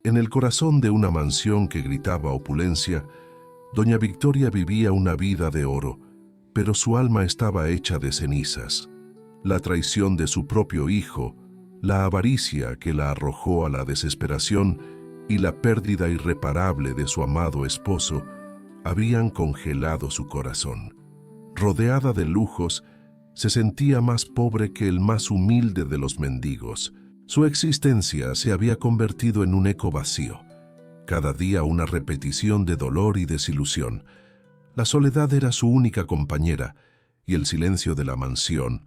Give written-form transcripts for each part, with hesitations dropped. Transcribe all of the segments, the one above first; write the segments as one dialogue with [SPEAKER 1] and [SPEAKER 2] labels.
[SPEAKER 1] En el corazón de una mansión que gritaba opulencia, doña Victoria vivía una vida de oro, pero su alma estaba hecha de cenizas. La traición de su propio hijo, la avaricia que la arrojó a la desesperación y la pérdida irreparable de su amado esposo habían congelado su corazón. Rodeada de lujos, se sentía más pobre que el más humilde de los mendigos. Su existencia se había convertido en un eco vacío, cada día una repetición de dolor y desilusión. La soledad era su única compañera y el silencio de la mansión,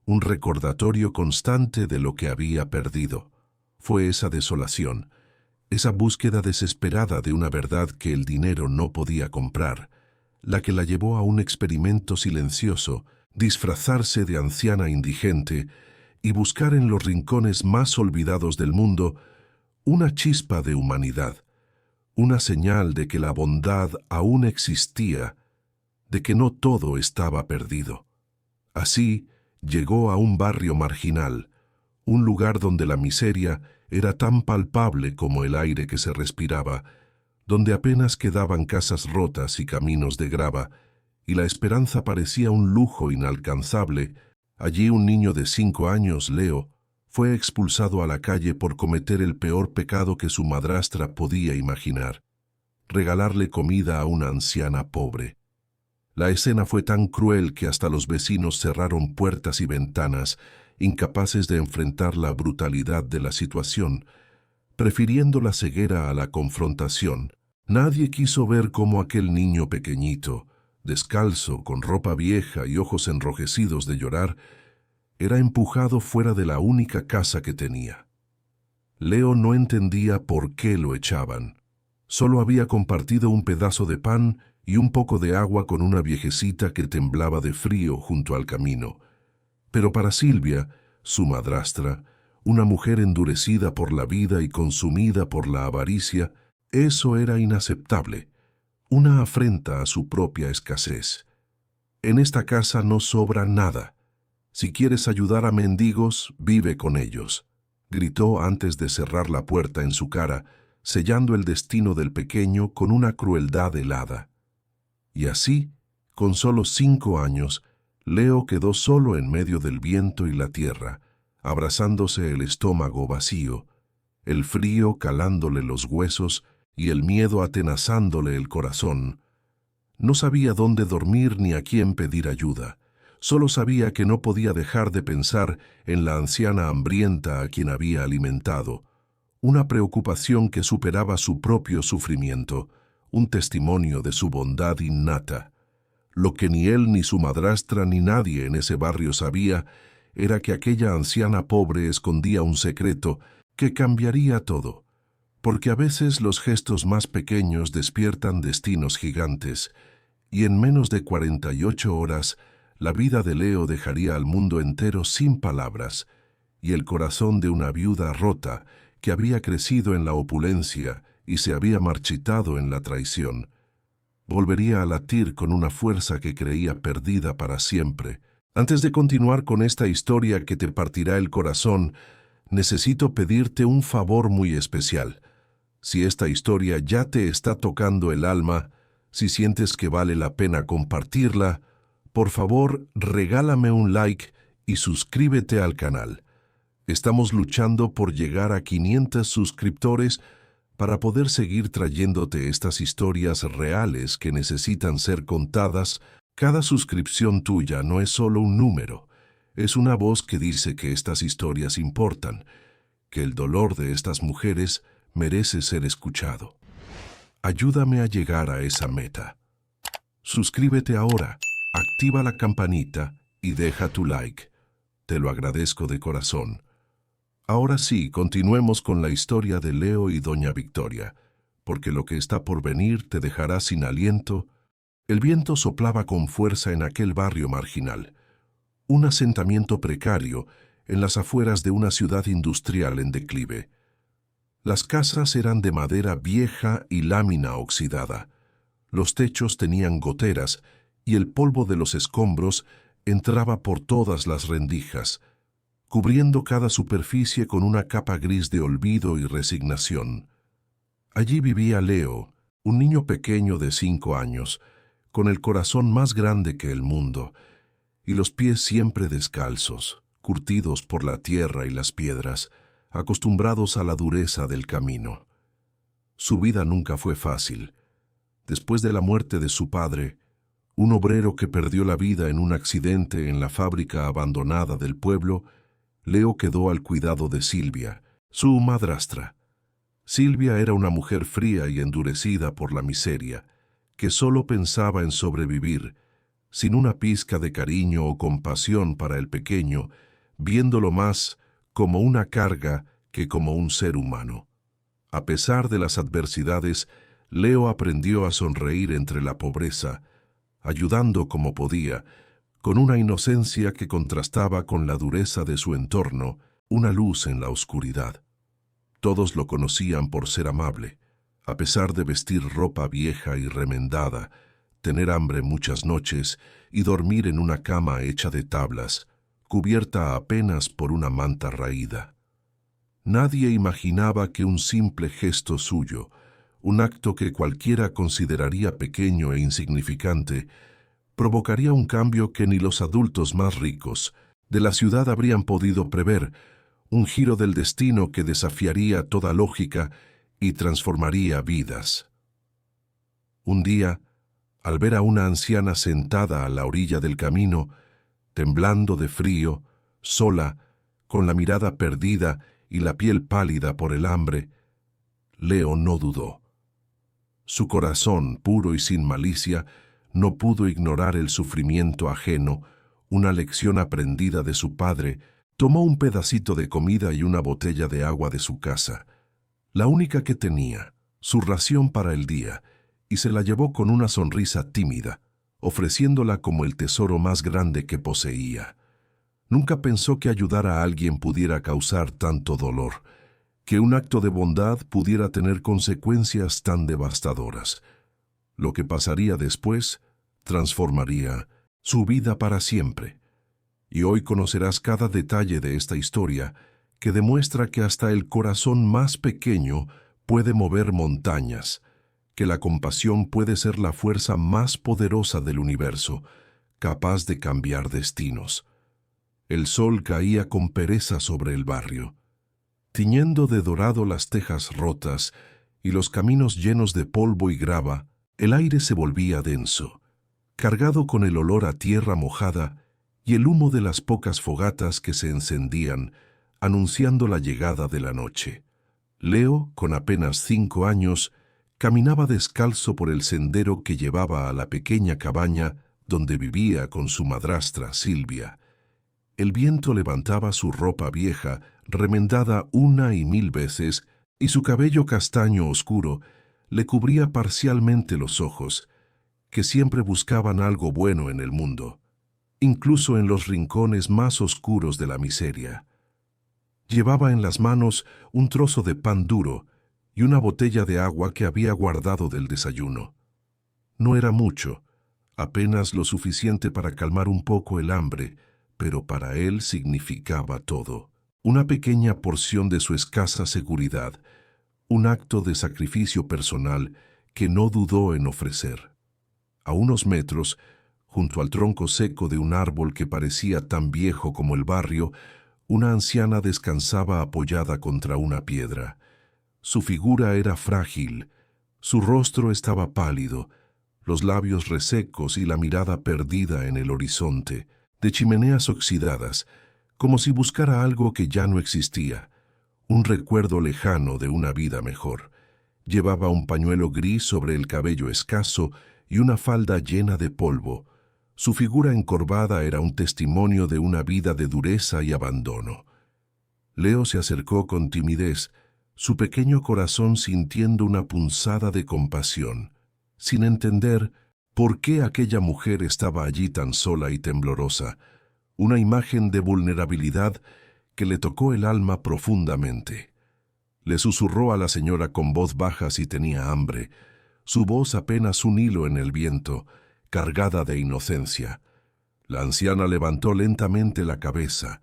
[SPEAKER 1] un recordatorio constante de lo que había perdido. Fue esa desolación, esa búsqueda desesperada de una verdad que el dinero no podía comprar, la que la llevó a un experimento silencioso, disfrazarse de anciana indigente y buscar en los rincones más olvidados del mundo una chispa de humanidad, una señal de que la bondad aún existía, de que no todo estaba perdido. Así, llegó a un barrio marginal, un lugar donde la miseria era tan palpable como el aire que se respiraba, donde apenas quedaban casas rotas y caminos de grava, y la esperanza parecía un lujo inalcanzable. Allí un niño de 5 años, Leo, fue expulsado a la calle por cometer el peor pecado que su madrastra podía imaginar: regalarle comida a una anciana pobre. La escena fue tan cruel que hasta los vecinos cerraron puertas y ventanas, incapaces de enfrentar la brutalidad de la situación. Prefiriendo la ceguera a la confrontación, nadie quiso ver cómo aquel niño pequeñito, descalzo, con ropa vieja y ojos enrojecidos de llorar, era empujado fuera de la única casa que tenía. Leo no entendía por qué lo echaban. Solo había compartido un pedazo de pan y un poco de agua con una viejecita que temblaba de frío junto al camino. Pero para Silvia, su madrastra, una mujer endurecida por la vida y consumida por la avaricia, eso era inaceptable, una afrenta a su propia escasez. En esta casa no sobra nada. Si quieres ayudar a mendigos, vive con ellos, gritó antes de cerrar la puerta en su cara, sellando el destino del pequeño con una crueldad helada. Y así, con solo 5 años, Leo quedó solo en medio del viento y la tierra, abrazándose el estómago vacío, el frío calándole los huesos y el miedo atenazándole el corazón. No sabía dónde dormir ni a quién pedir ayuda. Solo sabía que no podía dejar de pensar en la anciana hambrienta a quien había alimentado, una preocupación que superaba su propio sufrimiento, un testimonio de su bondad innata. Lo que ni él ni su madrastra ni nadie en ese barrio sabía era que aquella anciana pobre escondía un secreto que cambiaría todo, porque a veces los gestos más pequeños despiertan destinos gigantes, y en menos de 48 horas la vida de Leo dejaría al mundo entero sin palabras, y el corazón de una viuda rota que había crecido en la opulencia y se había marchitado en la traición, volvería a latir con una fuerza que creía perdida para siempre. Antes de continuar con esta historia que te partirá el corazón, necesito pedirte un favor muy especial. Si esta historia ya te está tocando el alma, si sientes que vale la pena compartirla, por favor, regálame un like y suscríbete al canal. Estamos luchando por llegar a 500 suscriptores para poder seguir trayéndote estas historias reales que necesitan ser contadas. Cada suscripción tuya no es solo un número, es una voz que dice que estas historias importan, que el dolor de estas mujeres merece ser escuchado. Ayúdame a llegar a esa meta. Suscríbete ahora, activa la campanita y deja tu like. Te lo agradezco de corazón. Ahora sí, continuemos con la historia de Leo y doña Victoria, porque lo que está por venir te dejará sin aliento. El viento soplaba con fuerza en aquel barrio marginal, un asentamiento precario en las afueras de una ciudad industrial en declive. Las casas eran de madera vieja y lámina oxidada. Los techos tenían goteras y el polvo de los escombros entraba por todas las rendijas, cubriendo cada superficie con una capa gris de olvido y resignación. Allí vivía Leo, un niño pequeño de 5 años, con el corazón más grande que el mundo, y los pies siempre descalzos, curtidos por la tierra y las piedras, acostumbrados a la dureza del camino. Su vida nunca fue fácil. Después de la muerte de su padre, un obrero que perdió la vida en un accidente en la fábrica abandonada del pueblo, Leo quedó al cuidado de Silvia, su madrastra. Silvia era una mujer fría y endurecida por la miseria, que solo pensaba en sobrevivir, sin una pizca de cariño o compasión para el pequeño, viéndolo más como una carga que como un ser humano. A pesar de las adversidades, Leo aprendió a sonreír entre la pobreza, ayudando como podía, con una inocencia que contrastaba con la dureza de su entorno, una luz en la oscuridad. Todos lo conocían por ser amable, a pesar de vestir ropa vieja y remendada, tener hambre muchas noches y dormir en una cama hecha de tablas, cubierta apenas por una manta raída. Nadie imaginaba que un simple gesto suyo, un acto que cualquiera consideraría pequeño e insignificante, provocaría un cambio que ni los adultos más ricos de la ciudad habrían podido prever, un giro del destino que desafiaría toda lógica y transformaría vidas. Un día, al ver a una anciana sentada a la orilla del camino, temblando de frío, sola, con la mirada perdida y la piel pálida por el hambre, Leo no dudó. Su corazón, puro y sin malicia, no pudo ignorar el sufrimiento ajeno, una lección aprendida de su padre. Tomó un pedacito de comida y una botella de agua de su casa, la única que tenía, su ración para el día, y se la llevó con una sonrisa tímida, ofreciéndola como el tesoro más grande que poseía. Nunca pensó que ayudar a alguien pudiera causar tanto dolor, que un acto de bondad pudiera tener consecuencias tan devastadoras. Lo que pasaría después transformaría su vida para siempre. Y hoy conocerás cada detalle de esta historia que demuestra que hasta el corazón más pequeño puede mover montañas, que la compasión puede ser la fuerza más poderosa del universo, capaz de cambiar destinos. El sol caía con pereza sobre el barrio, tiñendo de dorado las tejas rotas y los caminos llenos de polvo y grava. El aire se volvía denso, cargado con el olor a tierra mojada y el humo de las pocas fogatas que se encendían, anunciando la llegada de la noche. Leo, con apenas 5 años, caminaba descalzo por el sendero que llevaba a la pequeña cabaña donde vivía con su madrastra Silvia. El viento levantaba su ropa vieja, remendada 1 y 1000 veces, y su cabello castaño oscuro le cubría parcialmente los ojos, que siempre buscaban algo bueno en el mundo, incluso en los rincones más oscuros de la miseria. Llevaba en las manos un trozo de pan duro y una botella de agua que había guardado del desayuno. No era mucho, apenas lo suficiente para calmar un poco el hambre, pero para él significaba todo. Una pequeña porción de su escasa seguridad, un acto de sacrificio personal que no dudó en ofrecer. A unos metros, junto al tronco seco de un árbol que parecía tan viejo como el barrio, una anciana descansaba apoyada contra una piedra. Su figura era frágil, su rostro estaba pálido, los labios resecos y la mirada perdida en el horizonte, de chimeneas oxidadas, como si buscara algo que ya no existía, un recuerdo lejano de una vida mejor. Llevaba un pañuelo gris sobre el cabello escaso y una falda llena de polvo. Su figura encorvada era un testimonio de una vida de dureza y abandono. Leo se acercó con timidez, su pequeño corazón sintiendo una punzada de compasión, sin entender por qué aquella mujer estaba allí tan sola y temblorosa, una imagen de vulnerabilidad que le tocó el alma profundamente. Le susurró a la señora con voz baja si tenía hambre, su voz apenas un hilo en el viento, cargada de inocencia. La anciana levantó lentamente la cabeza,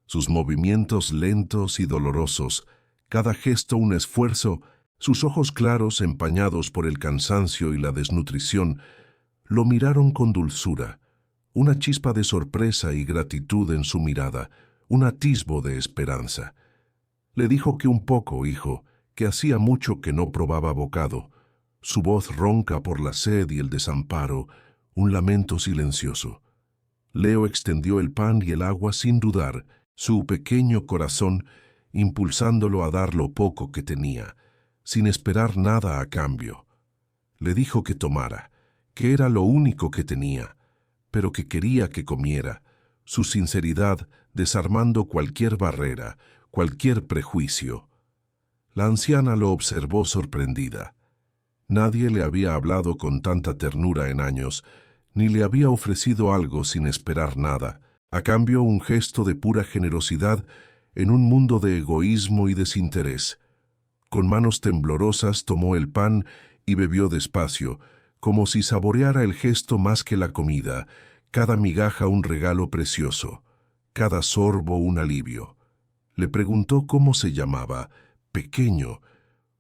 [SPEAKER 1] sus movimientos lentos y dolorosos, cada gesto un esfuerzo Sus ojos claros, empañados por el cansancio y la desnutrición, lo miraron con dulzura, una chispa de sorpresa y gratitud en su mirada, un atisbo de esperanza. Le dijo que un poco, hijo, que hacía mucho que no probaba bocado, su voz ronca por la sed y el desamparo, un lamento silencioso. Leo extendió el pan y el agua sin dudar, su pequeño corazón impulsándolo a dar lo poco que tenía, sin esperar nada a cambio. Le dijo que tomara, que era lo único que tenía, pero que quería que comiera, su sinceridad desarmando cualquier barrera, cualquier prejuicio. La anciana lo observó sorprendida. Nadie le había hablado con tanta ternura en años, ni le había ofrecido algo sin esperar nada, a cambio un gesto de pura generosidad en un mundo de egoísmo y desinterés. Con manos temblorosas tomó el pan y bebió despacio, como si saboreara el gesto más que la comida, cada migaja un regalo precioso, cada sorbo un alivio. Le preguntó cómo se llamaba, pequeño,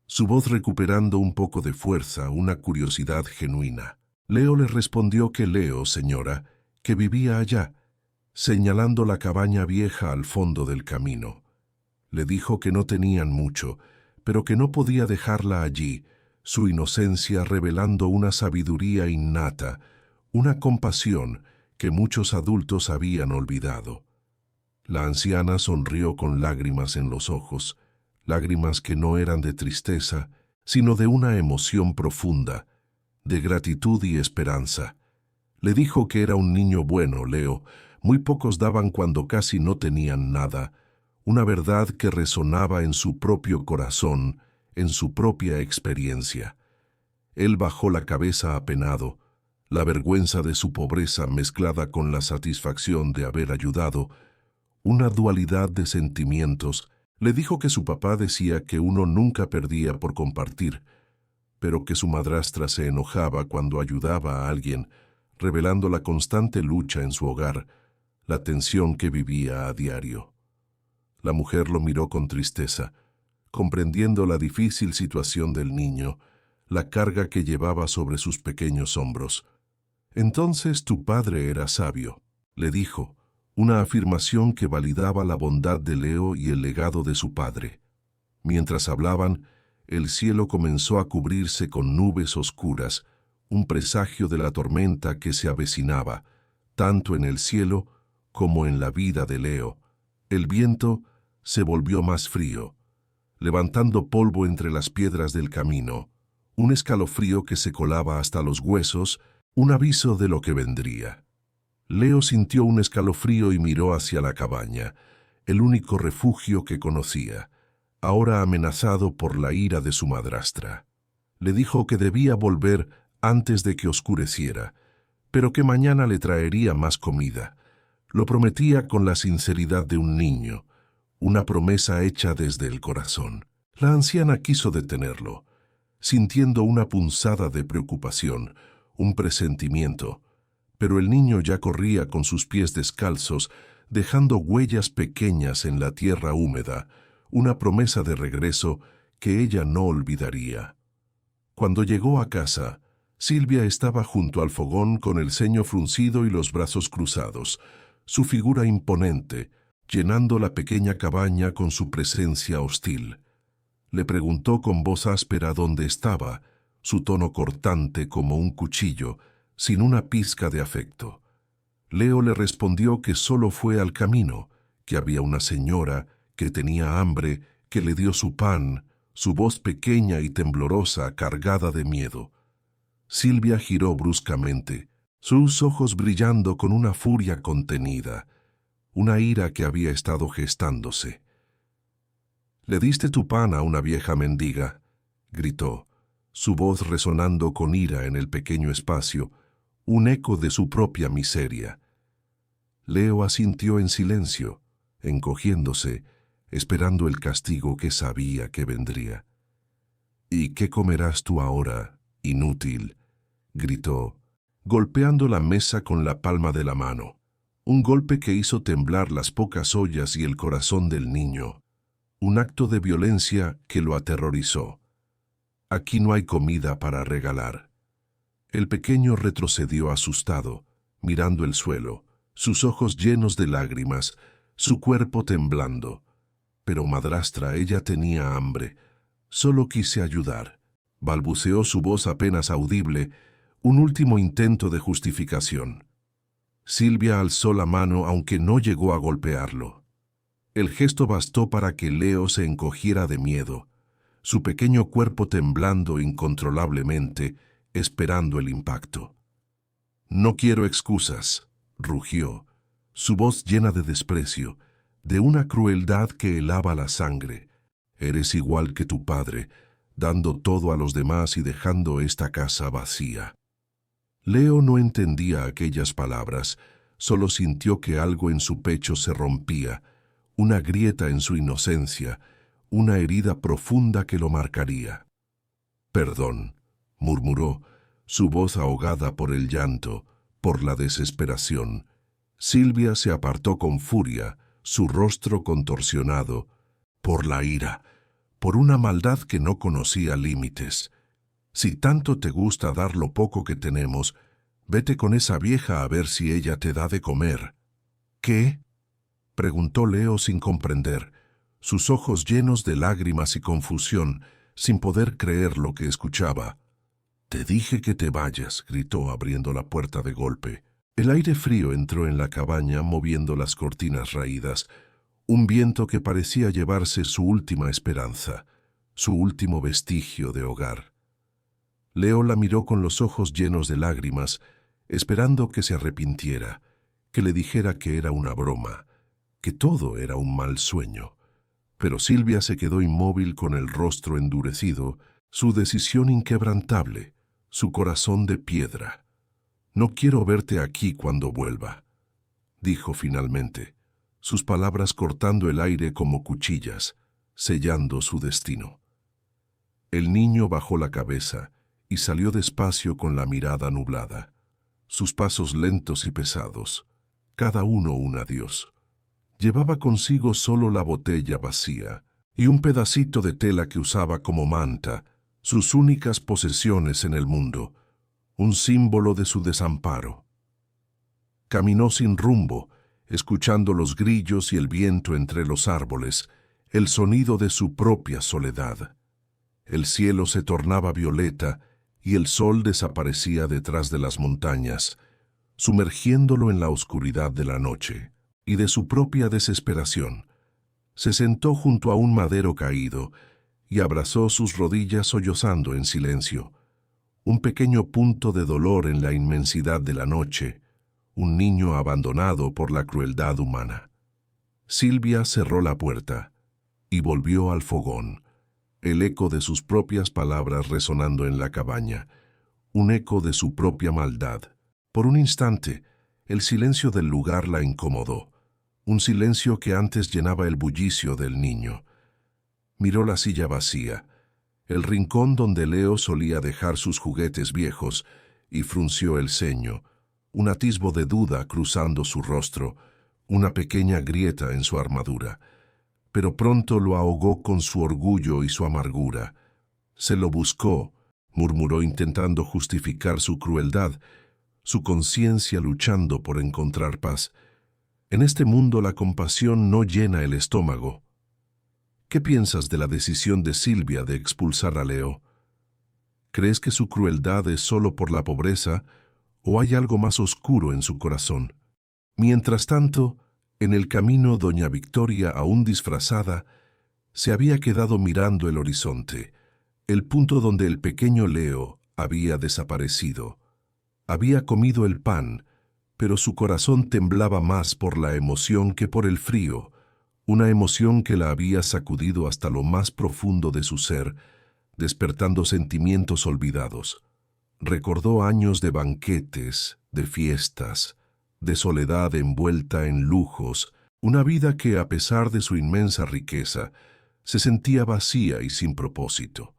[SPEAKER 1] su voz recuperando un poco de fuerza, una curiosidad genuina. Leo le respondió que Leo, señora, que vivía allá, señalando la cabaña vieja al fondo del camino. Le dijo que no tenían mucho, pero que no podía dejarla allí, su inocencia revelando una sabiduría innata, una compasión que muchos adultos habían olvidado. La anciana sonrió con lágrimas en los ojos, lágrimas que no eran de tristeza, sino de una emoción profunda, de gratitud y esperanza. Le dijo que era un niño bueno, Leo, muy pocos daban cuando casi no tenían nada, una verdad que resonaba en su propio corazón, en su propia experiencia. Él bajó la cabeza apenado, la vergüenza de su pobreza mezclada con la satisfacción de haber ayudado, una dualidad de sentimientos. Le dijo que su papá decía que uno nunca perdía por compartir, pero que su madrastra se enojaba cuando ayudaba a alguien, revelando la constante lucha en su hogar, la tensión que vivía a diario. La mujer lo miró con tristeza, comprendiendo la difícil situación del niño, la carga que llevaba sobre sus pequeños hombros. «Entonces tu padre era sabio», le dijo, una afirmación que validaba la bondad de Leo y el legado de su padre. Mientras hablaban, el cielo comenzó a cubrirse con nubes oscuras, un presagio de la tormenta que se avecinaba, tanto en el cielo como en la vida de Leo. El viento se volvió más frío, levantando polvo entre las piedras del camino, un escalofrío que se colaba hasta los huesos, un aviso de lo que vendría. Leo sintió un escalofrío y miró hacia la cabaña, el único refugio que conocía, ahora amenazado por la ira de su madrastra. Le dijo que debía volver antes de que oscureciera, pero que mañana le traería más comida. Lo prometía con la sinceridad de un niño, una promesa hecha desde el corazón. La anciana quiso detenerlo, sintiendo una punzada de preocupación, un presentimiento, pero el niño ya corría con sus pies descalzos, dejando huellas pequeñas en la tierra húmeda, una promesa de regreso que ella no olvidaría. Cuando llegó a casa, Silvia estaba junto al fogón con el ceño fruncido y los brazos cruzados, su figura imponente, llenando la pequeña cabaña con su presencia hostil. Le preguntó con voz áspera dónde estaba, su tono cortante como un cuchillo, sin una pizca de afecto. Leo le respondió que solo fue al camino, que había una señora que tenía hambre, que le dio su pan, su voz pequeña y temblorosa, cargada de miedo. Silvia giró bruscamente, sus ojos brillando con una furia contenida, una ira que había estado gestándose. «¿Le diste tu pan a una vieja mendiga?», gritó, su voz resonando con ira en el pequeño espacio, un eco de su propia miseria. Leo asintió en silencio, encogiéndose, esperando el castigo que sabía que vendría. «¿Y qué comerás tú ahora, inútil?», gritó, golpeando la mesa con la palma de la mano, un golpe que hizo temblar las pocas ollas y el corazón del niño, un acto de violencia que lo aterrorizó. Aquí no hay comida para regalar. El pequeño retrocedió asustado, mirando el suelo, sus ojos llenos de lágrimas, su cuerpo temblando. Pero madrastra, ella tenía hambre. Solo quise ayudar. Balbuceó su voz apenas audible, un último intento de justificación. Silvia alzó la mano aunque no llegó a golpearlo. El gesto bastó para que Leo se encogiera de miedo, su pequeño cuerpo temblando incontrolablemente, esperando el impacto. «No quiero excusas», rugió, su voz llena de desprecio, de una crueldad que helaba la sangre. «Eres igual que tu padre, dando todo a los demás y dejando esta casa vacía». Leo no entendía aquellas palabras, solo sintió que algo en su pecho se rompía, una grieta en su inocencia, una herida profunda que lo marcaría. «Perdón», murmuró, su voz ahogada por el llanto, por la desesperación. Silvia se apartó con furia, su rostro contorsionado, por la ira, por una maldad que no conocía límites. «Si tanto te gusta dar lo poco que tenemos, vete con esa vieja a ver si ella te da de comer». «¿Qué?», preguntó Leo sin comprender, sus ojos llenos de lágrimas y confusión, sin poder creer lo que escuchaba. «Te dije que te vayas», gritó abriendo la puerta de golpe. El aire frío entró en la cabaña moviendo las cortinas raídas, un viento que parecía llevarse su última esperanza, su último vestigio de hogar. Leo la miró con los ojos llenos de lágrimas, esperando que se arrepintiera, que le dijera que era una broma, que todo era un mal sueño. Pero Silvia se quedó inmóvil con el rostro endurecido, su decisión inquebrantable, su corazón de piedra. «No quiero verte aquí cuando vuelva», dijo finalmente, sus palabras cortando el aire como cuchillas, sellando su destino. El niño bajó la cabeza y salió despacio con la mirada nublada, sus pasos lentos y pesados, cada uno un adiós. Llevaba consigo solo la botella vacía y un pedacito de tela que usaba como manta, sus únicas posesiones en el mundo, un símbolo de su desamparo. Caminó sin rumbo, escuchando los grillos y el viento entre los árboles, el sonido de su propia soledad. El cielo se tornaba violeta y el sol desaparecía detrás de las montañas, sumergiéndolo en la oscuridad de la noche y de su propia desesperación. Se sentó junto a un madero caído y abrazó sus rodillas sollozando en silencio. Un pequeño punto de dolor en la inmensidad de la noche, un niño abandonado por la crueldad humana. Silvia cerró la puerta y volvió al fogón, el eco de sus propias palabras resonando en la cabaña, un eco de su propia maldad. Por un instante, el silencio del lugar la incomodó, un silencio que antes llenaba el bullicio del niño. Miró la silla vacía, el rincón donde Leo solía dejar sus juguetes viejos, y frunció el ceño, un atisbo de duda cruzando su rostro, una pequeña grieta en su armadura. Pero pronto lo ahogó con su orgullo y su amargura. Se lo buscó, murmuró intentando justificar su crueldad, su conciencia luchando por encontrar paz. En este mundo la compasión no llena el estómago. ¿Qué piensas de la decisión de Silvia de expulsar a Leo? ¿Crees que su crueldad es solo por la pobreza o hay algo más oscuro en su corazón? Mientras tanto, en el camino doña Victoria, aún disfrazada, se había quedado mirando el horizonte, el punto donde el pequeño Leo había desaparecido. Había comido el pan, pero su corazón temblaba más por la emoción que por el frío, una emoción que la había sacudido hasta lo más profundo de su ser, despertando sentimientos olvidados. Recordó años de banquetes, de fiestas, de soledad envuelta en lujos, una vida que, a pesar de su inmensa riqueza, se sentía vacía y sin propósito.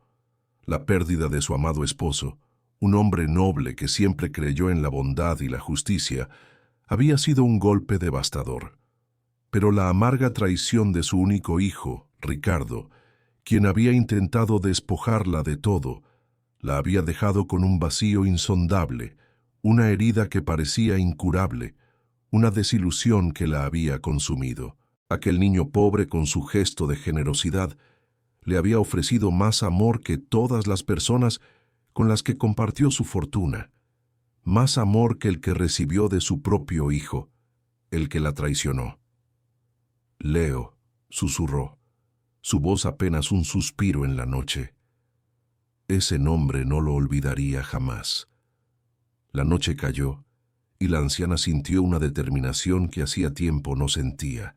[SPEAKER 1] La pérdida de su amado esposo, un hombre noble que siempre creyó en la bondad y la justicia, había sido un golpe devastador. Pero la amarga traición de su único hijo, Ricardo, quien había intentado despojarla de todo, la había dejado con un vacío insondable, una herida que parecía incurable, una desilusión que la había consumido. Aquel niño pobre, con su gesto de generosidad, le había ofrecido más amor que todas las personas con las que compartió su fortuna, más amor que el que recibió de su propio hijo, el que la traicionó. Leo, susurró, su voz apenas un suspiro en la noche. Ese nombre no lo olvidaría jamás. La noche cayó, y la anciana sintió una determinación que hacía tiempo no sentía,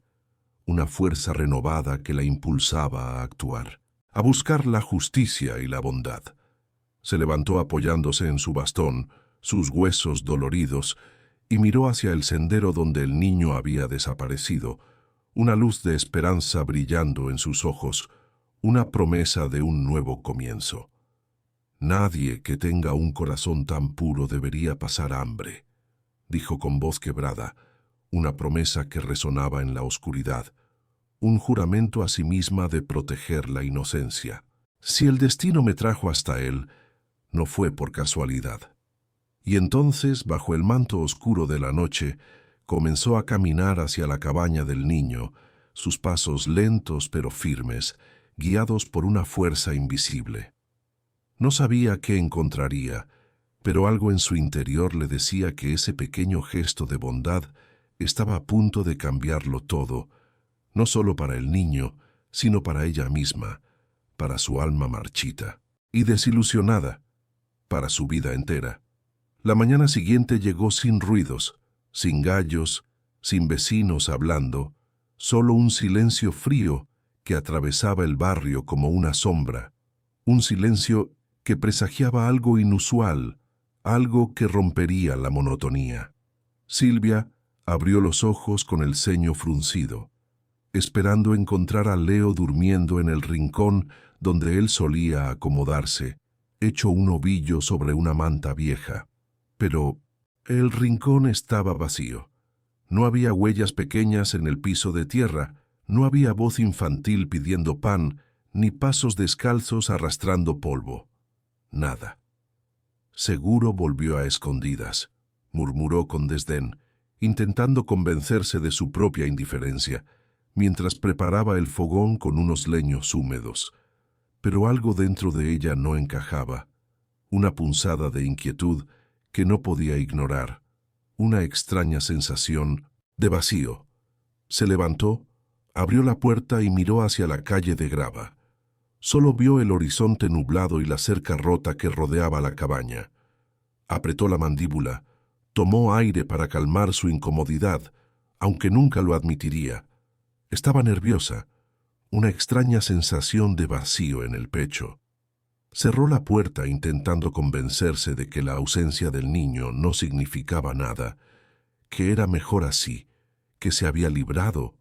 [SPEAKER 1] una fuerza renovada que la impulsaba a actuar, a buscar la justicia y la bondad. Se levantó apoyándose en su bastón, sus huesos doloridos, y miró hacia el sendero donde el niño había desaparecido, una luz de esperanza brillando en sus ojos, una promesa de un nuevo comienzo. Nadie que tenga un corazón tan puro debería pasar hambre, dijo con voz quebrada, una promesa que resonaba en la oscuridad, un juramento a sí misma de proteger la inocencia. Si el destino me trajo hasta él, no fue por casualidad. Y entonces, bajo el manto oscuro de la noche, comenzó a caminar hacia la cabaña del niño, sus pasos lentos pero firmes, guiados por una fuerza invisible. No sabía qué encontraría, pero algo en su interior le decía que ese pequeño gesto de bondad estaba a punto de cambiarlo todo, no solo para el niño, sino para ella misma, para su alma marchita y desilusionada, para su vida entera. La mañana siguiente llegó sin ruidos, sin gallos, sin vecinos hablando, solo un silencio frío que atravesaba el barrio como una sombra, un silencio que presagiaba algo inusual, algo que rompería la monotonía. Silvia abrió los ojos con el ceño fruncido, esperando encontrar a Leo durmiendo en el rincón donde él solía acomodarse, hecho un ovillo sobre una manta vieja. Pero el rincón estaba vacío. No había huellas pequeñas en el piso de tierra, no había voz infantil pidiendo pan, ni pasos descalzos arrastrando polvo. Nada. Seguro volvió a escondidas, murmuró con desdén, intentando convencerse de su propia indiferencia, mientras preparaba el fogón con unos leños húmedos. Pero algo dentro de ella no encajaba, una punzada de inquietud que no podía ignorar, una extraña sensación de vacío. Se levantó, abrió la puerta y miró hacia la calle de grava. Solo vio el horizonte nublado y la cerca rota que rodeaba la cabaña. Apretó la mandíbula, tomó aire para calmar su incomodidad, aunque nunca lo admitiría. Estaba nerviosa, una extraña sensación de vacío en el pecho. Cerró la puerta intentando convencerse de que la ausencia del niño no significaba nada, que era mejor así, que se había librado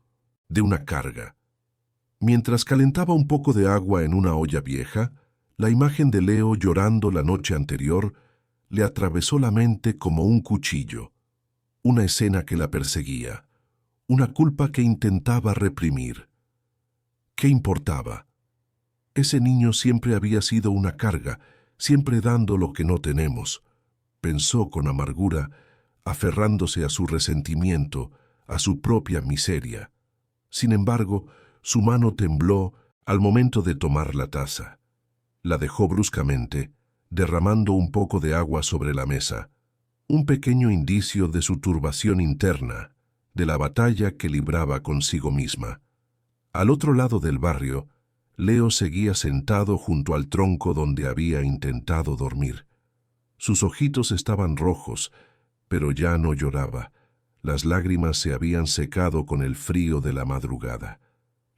[SPEAKER 1] de una carga. Mientras calentaba un poco de agua en una olla vieja, la imagen de Leo llorando la noche anterior le atravesó la mente como un cuchillo, una escena que la perseguía, una culpa que intentaba reprimir. ¿Qué importaba? Ese niño siempre había sido una carga, siempre dando lo que no tenemos, pensó con amargura, aferrándose a su resentimiento, a su propia miseria. Sin embargo, su mano tembló al momento de tomar la taza. La dejó bruscamente, derramando un poco de agua sobre la mesa, un pequeño indicio de su turbación interna, de la batalla que libraba consigo misma. Al otro lado del barrio, Leo seguía sentado junto al tronco donde había intentado dormir. Sus ojitos estaban rojos, pero ya no lloraba. Las lágrimas se habían secado con el frío de la madrugada.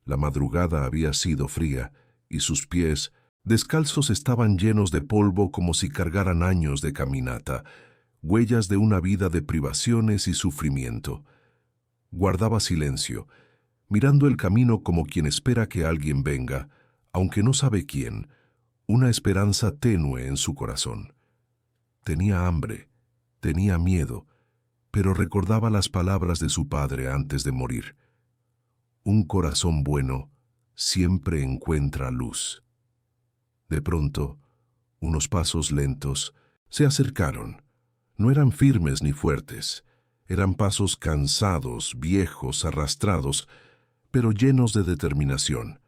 [SPEAKER 1] La madrugada había sido fría, y sus pies, descalzos, estaban llenos de polvo como si cargaran años de caminata, huellas de una vida de privaciones y sufrimiento. Guardaba silencio, mirando el camino como quien espera que alguien venga, aunque no sabe quién, una esperanza tenue en su corazón. Tenía hambre, tenía miedo, pero recordaba las palabras de su padre antes de morir. Un corazón bueno siempre encuentra luz. De pronto, unos pasos lentos se acercaron. No eran firmes ni fuertes, eran pasos cansados, viejos, arrastrados, pero llenos de determinación.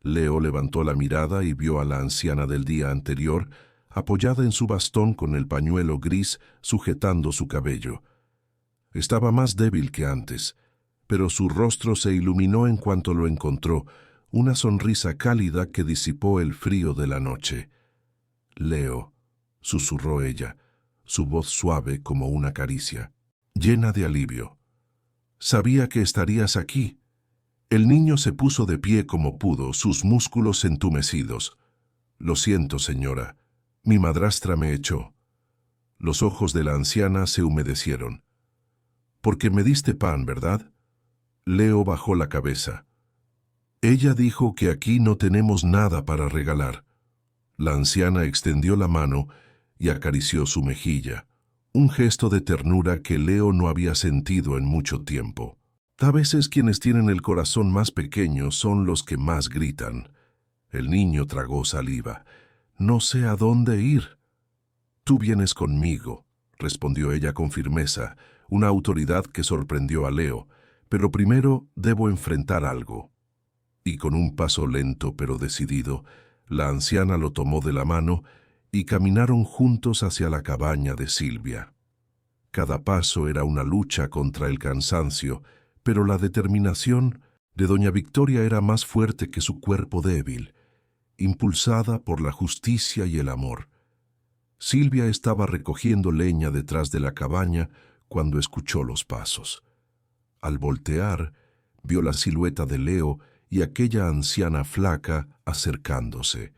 [SPEAKER 1] Leo levantó la mirada y vio a la anciana del día anterior, apoyada en su bastón con el pañuelo gris sujetando su cabello. Estaba más débil que antes, pero su rostro se iluminó en cuanto lo encontró, una sonrisa cálida que disipó el frío de la noche. «Leo», susurró ella, su voz suave como una caricia, llena de alivio. «Sabía que estarías aquí». El niño se puso de pie como pudo, sus músculos entumecidos. «Lo siento, señora. Mi madrastra me echó». Los ojos de la anciana se humedecieron. «Porque me diste pan, ¿verdad?» Leo bajó la cabeza. «Ella dijo que aquí no tenemos nada para regalar». La anciana extendió la mano y acarició su mejilla, un gesto de ternura que Leo no había sentido en mucho tiempo. A veces quienes tienen el corazón más pequeño son los que más gritan. El niño tragó saliva. «No sé a dónde ir». «Tú vienes conmigo», respondió ella con firmeza, una autoridad que sorprendió a Leo. «Pero primero debo enfrentar algo». Y con un paso lento pero decidido, la anciana lo tomó de la mano y caminaron juntos hacia la cabaña de Silvia. Cada paso era una lucha contra el cansancio, pero la determinación de doña Victoria era más fuerte que su cuerpo débil, impulsada por la justicia y el amor. Silvia estaba recogiendo leña detrás de la cabaña cuando escuchó los pasos. Al voltear, vio la silueta de Leo y aquella anciana flaca acercándose.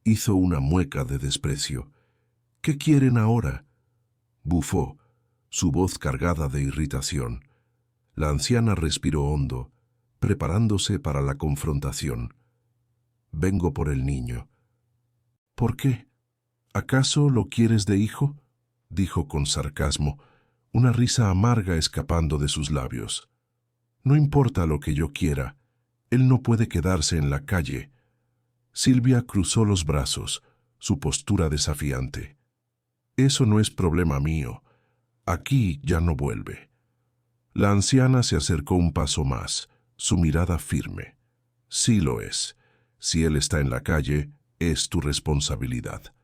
[SPEAKER 1] Hizo una mueca de desprecio. «¿Qué quieren ahora?», bufó, su voz cargada de irritación. La anciana respiró hondo, preparándose para la confrontación. «Vengo por el niño». «¿Por qué? ¿Acaso lo quieres de hijo?», dijo con sarcasmo, una risa amarga escapando de sus labios. «No importa lo que yo quiera, él no puede quedarse en la calle». Silvia cruzó los brazos, su postura desafiante. «Eso no es problema mío. Aquí ya no vuelve». La anciana se acercó un paso más, su mirada firme. «Sí lo es. Si él está en la calle, es tu responsabilidad».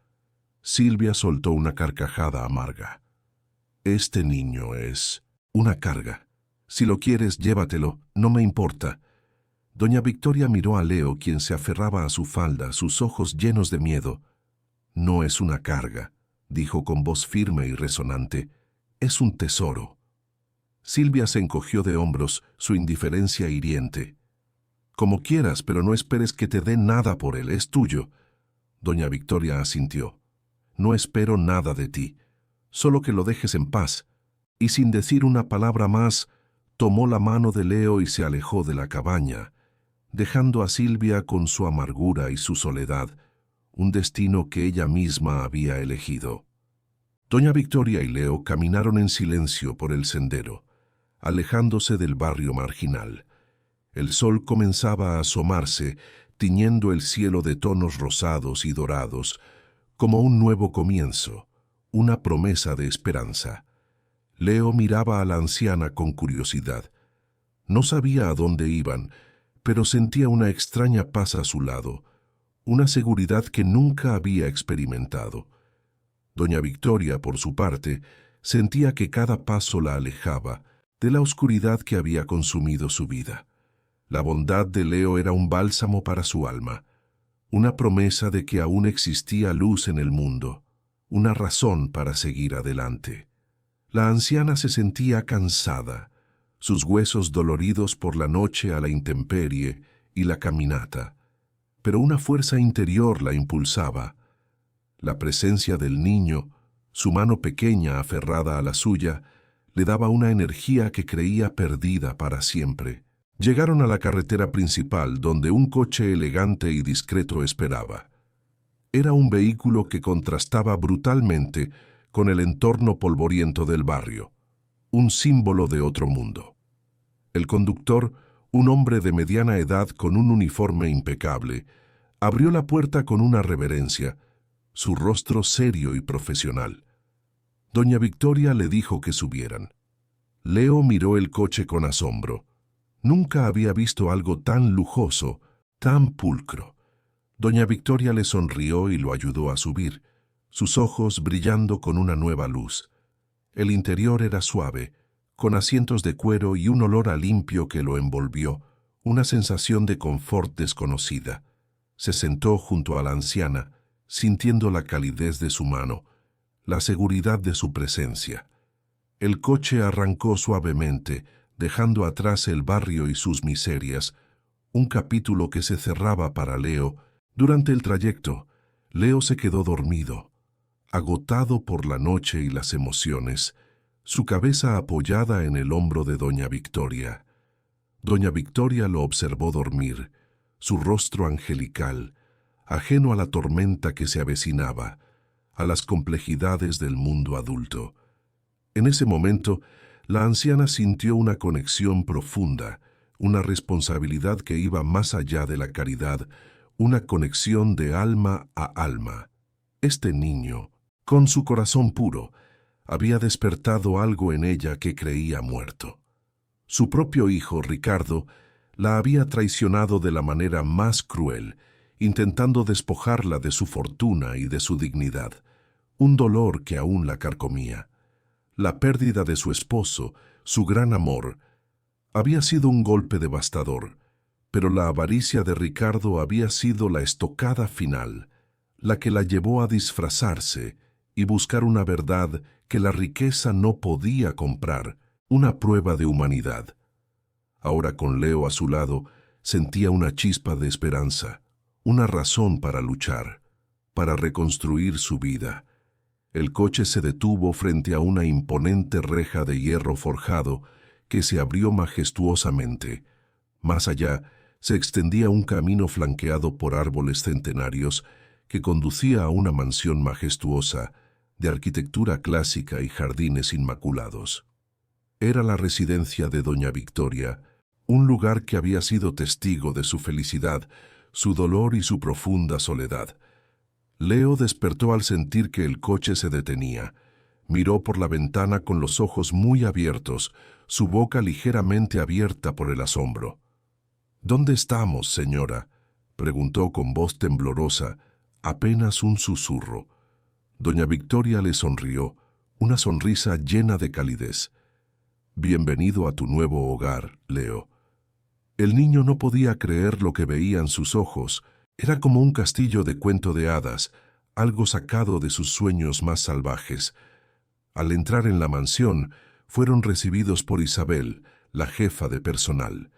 [SPEAKER 1] Silvia soltó una carcajada amarga. «Este niño es una carga. Si lo quieres, llévatelo, no me importa». Doña Victoria miró a Leo, quien se aferraba a su falda, sus ojos llenos de miedo. «No es una carga», dijo con voz firme y resonante. «Es un tesoro». Silvia se encogió de hombros, su indiferencia hiriente. «Como quieras, pero no esperes que te dé nada por él, es tuyo». Doña Victoria asintió. «No espero nada de ti, solo que lo dejes en paz». Y sin decir una palabra más, tomó la mano de Leo y se alejó de la cabaña, dejando a Silvia con su amargura y su soledad, un destino que ella misma había elegido. Doña Victoria y Leo caminaron en silencio por el sendero, alejándose del barrio marginal. El sol comenzaba a asomarse, tiñendo el cielo de tonos rosados y dorados, como un nuevo comienzo, una promesa de esperanza. Leo miraba a la anciana con curiosidad. No sabía a dónde iban, pero sentía una extraña paz a su lado, una seguridad que nunca había experimentado. Doña Victoria, por su parte, sentía que cada paso la alejaba de la oscuridad que había consumido su vida. La bondad de Leo era un bálsamo para su alma, una promesa de que aún existía luz en el mundo, una razón para seguir adelante. La anciana se sentía cansada, sus huesos doloridos por la noche a la intemperie y la caminata, pero una fuerza interior la impulsaba. La presencia del niño, su mano pequeña aferrada a la suya, le daba una energía que creía perdida para siempre. Llegaron a la carretera principal, donde un coche elegante y discreto esperaba. Era un vehículo que contrastaba brutalmente con el entorno polvoriento del barrio, un símbolo de otro mundo. El conductor, un hombre de mediana edad con un uniforme impecable, abrió la puerta con una reverencia, su rostro serio y profesional. Doña Victoria le dijo que subieran. Leo miró el coche con asombro. Nunca había visto algo tan lujoso, tan pulcro. Doña Victoria le sonrió y lo ayudó a subir, sus ojos brillando con una nueva luz. El interior era suave, con asientos de cuero y un olor a limpio que lo envolvió, una sensación de confort desconocida. Se sentó junto a la anciana, sintiendo la calidez de su mano, la seguridad de su presencia. El coche arrancó suavemente, dejando atrás el barrio y sus miserias, un capítulo que se cerraba para Leo. Durante el trayecto, Leo se quedó dormido, agotado por la noche y las emociones, su cabeza apoyada en el hombro de Doña Victoria. Doña Victoria lo observó dormir, su rostro angelical, ajeno a la tormenta que se avecinaba, a las complejidades del mundo adulto. En ese momento, la anciana sintió una conexión profunda, una responsabilidad que iba más allá de la caridad, una conexión de alma a alma. Este niño, con su corazón puro, había despertado algo en ella que creía muerto. Su propio hijo, Ricardo, la había traicionado de la manera más cruel, intentando despojarla de su fortuna y de su dignidad, un dolor que aún la carcomía. La pérdida de su esposo, su gran amor, había sido un golpe devastador, pero la avaricia de Ricardo había sido la estocada final, la que la llevó a disfrazarse y buscar una verdad que la riqueza no podía comprar, una prueba de humanidad. Ahora con Leo a su lado, sentía una chispa de esperanza, una razón para luchar, para reconstruir su vida. El coche se detuvo frente a una imponente reja de hierro forjado que se abrió majestuosamente. Más allá, se extendía un camino flanqueado por árboles centenarios que conducía a una mansión majestuosa, de arquitectura clásica y jardines inmaculados. Era la residencia de Doña Victoria, un lugar que había sido testigo de su felicidad, su dolor y su profunda soledad. Leo despertó al sentir que el coche se detenía. Miró por la ventana con los ojos muy abiertos, su boca ligeramente abierta por el asombro. «¿Dónde estamos, señora?», preguntó con voz temblorosa, apenas un susurro. Doña Victoria le sonrió, una sonrisa llena de calidez. «Bienvenido a tu nuevo hogar, Leo». El niño no podía creer lo que veía en sus ojos. Era como un castillo de cuento de hadas, algo sacado de sus sueños más salvajes. Al entrar en la mansión, fueron recibidos por Isabel, la jefa de personal.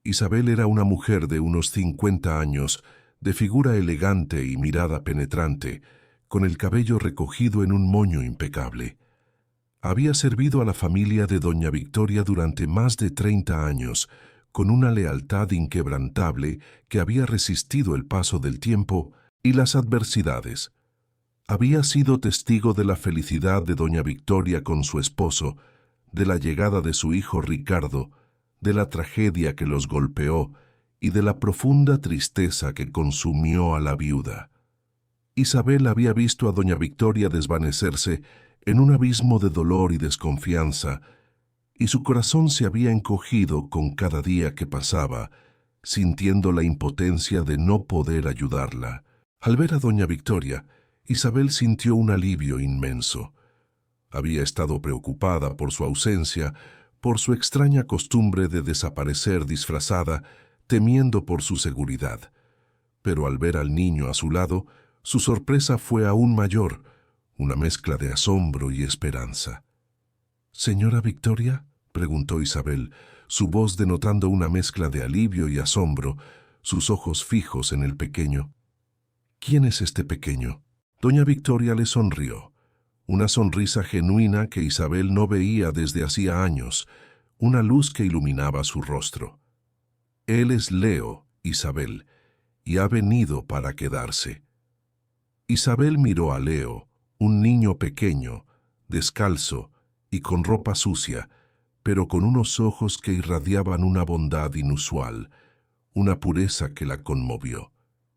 [SPEAKER 1] Isabel era una mujer de unos 50 años, de figura elegante y mirada penetrante, con el cabello recogido en un moño impecable. Había servido a la familia de Doña Victoria durante más de 30 años, con una lealtad inquebrantable que había resistido el paso del tiempo y las adversidades. Había sido testigo de la felicidad de Doña Victoria con su esposo, de la llegada de su hijo Ricardo, de la tragedia que los golpeó y de la profunda tristeza que consumió a la viuda. Isabel había visto a Doña Victoria desvanecerse en un abismo de dolor y desconfianza, y su corazón se había encogido con cada día que pasaba, sintiendo la impotencia de no poder ayudarla. Al ver a Doña Victoria, Isabel sintió un alivio inmenso. Había estado preocupada por su ausencia, por su extraña costumbre de desaparecer disfrazada, temiendo por su seguridad. Pero al ver al niño a su lado, su sorpresa fue aún mayor, una mezcla de asombro y esperanza. «¿Señora Victoria?», preguntó Isabel, su voz denotando una mezcla de alivio y asombro, sus ojos fijos en el pequeño. «¿Quién es este pequeño?». Doña Victoria le sonrió, una sonrisa genuina que Isabel no veía desde hacía años, una luz que iluminaba su rostro. «Él es Leo, Isabel, y ha venido para quedarse». Isabel miró a Leo, un niño pequeño, descalzo y con ropa sucia, pero con unos ojos que irradiaban una bondad inusual, una pureza que la conmovió.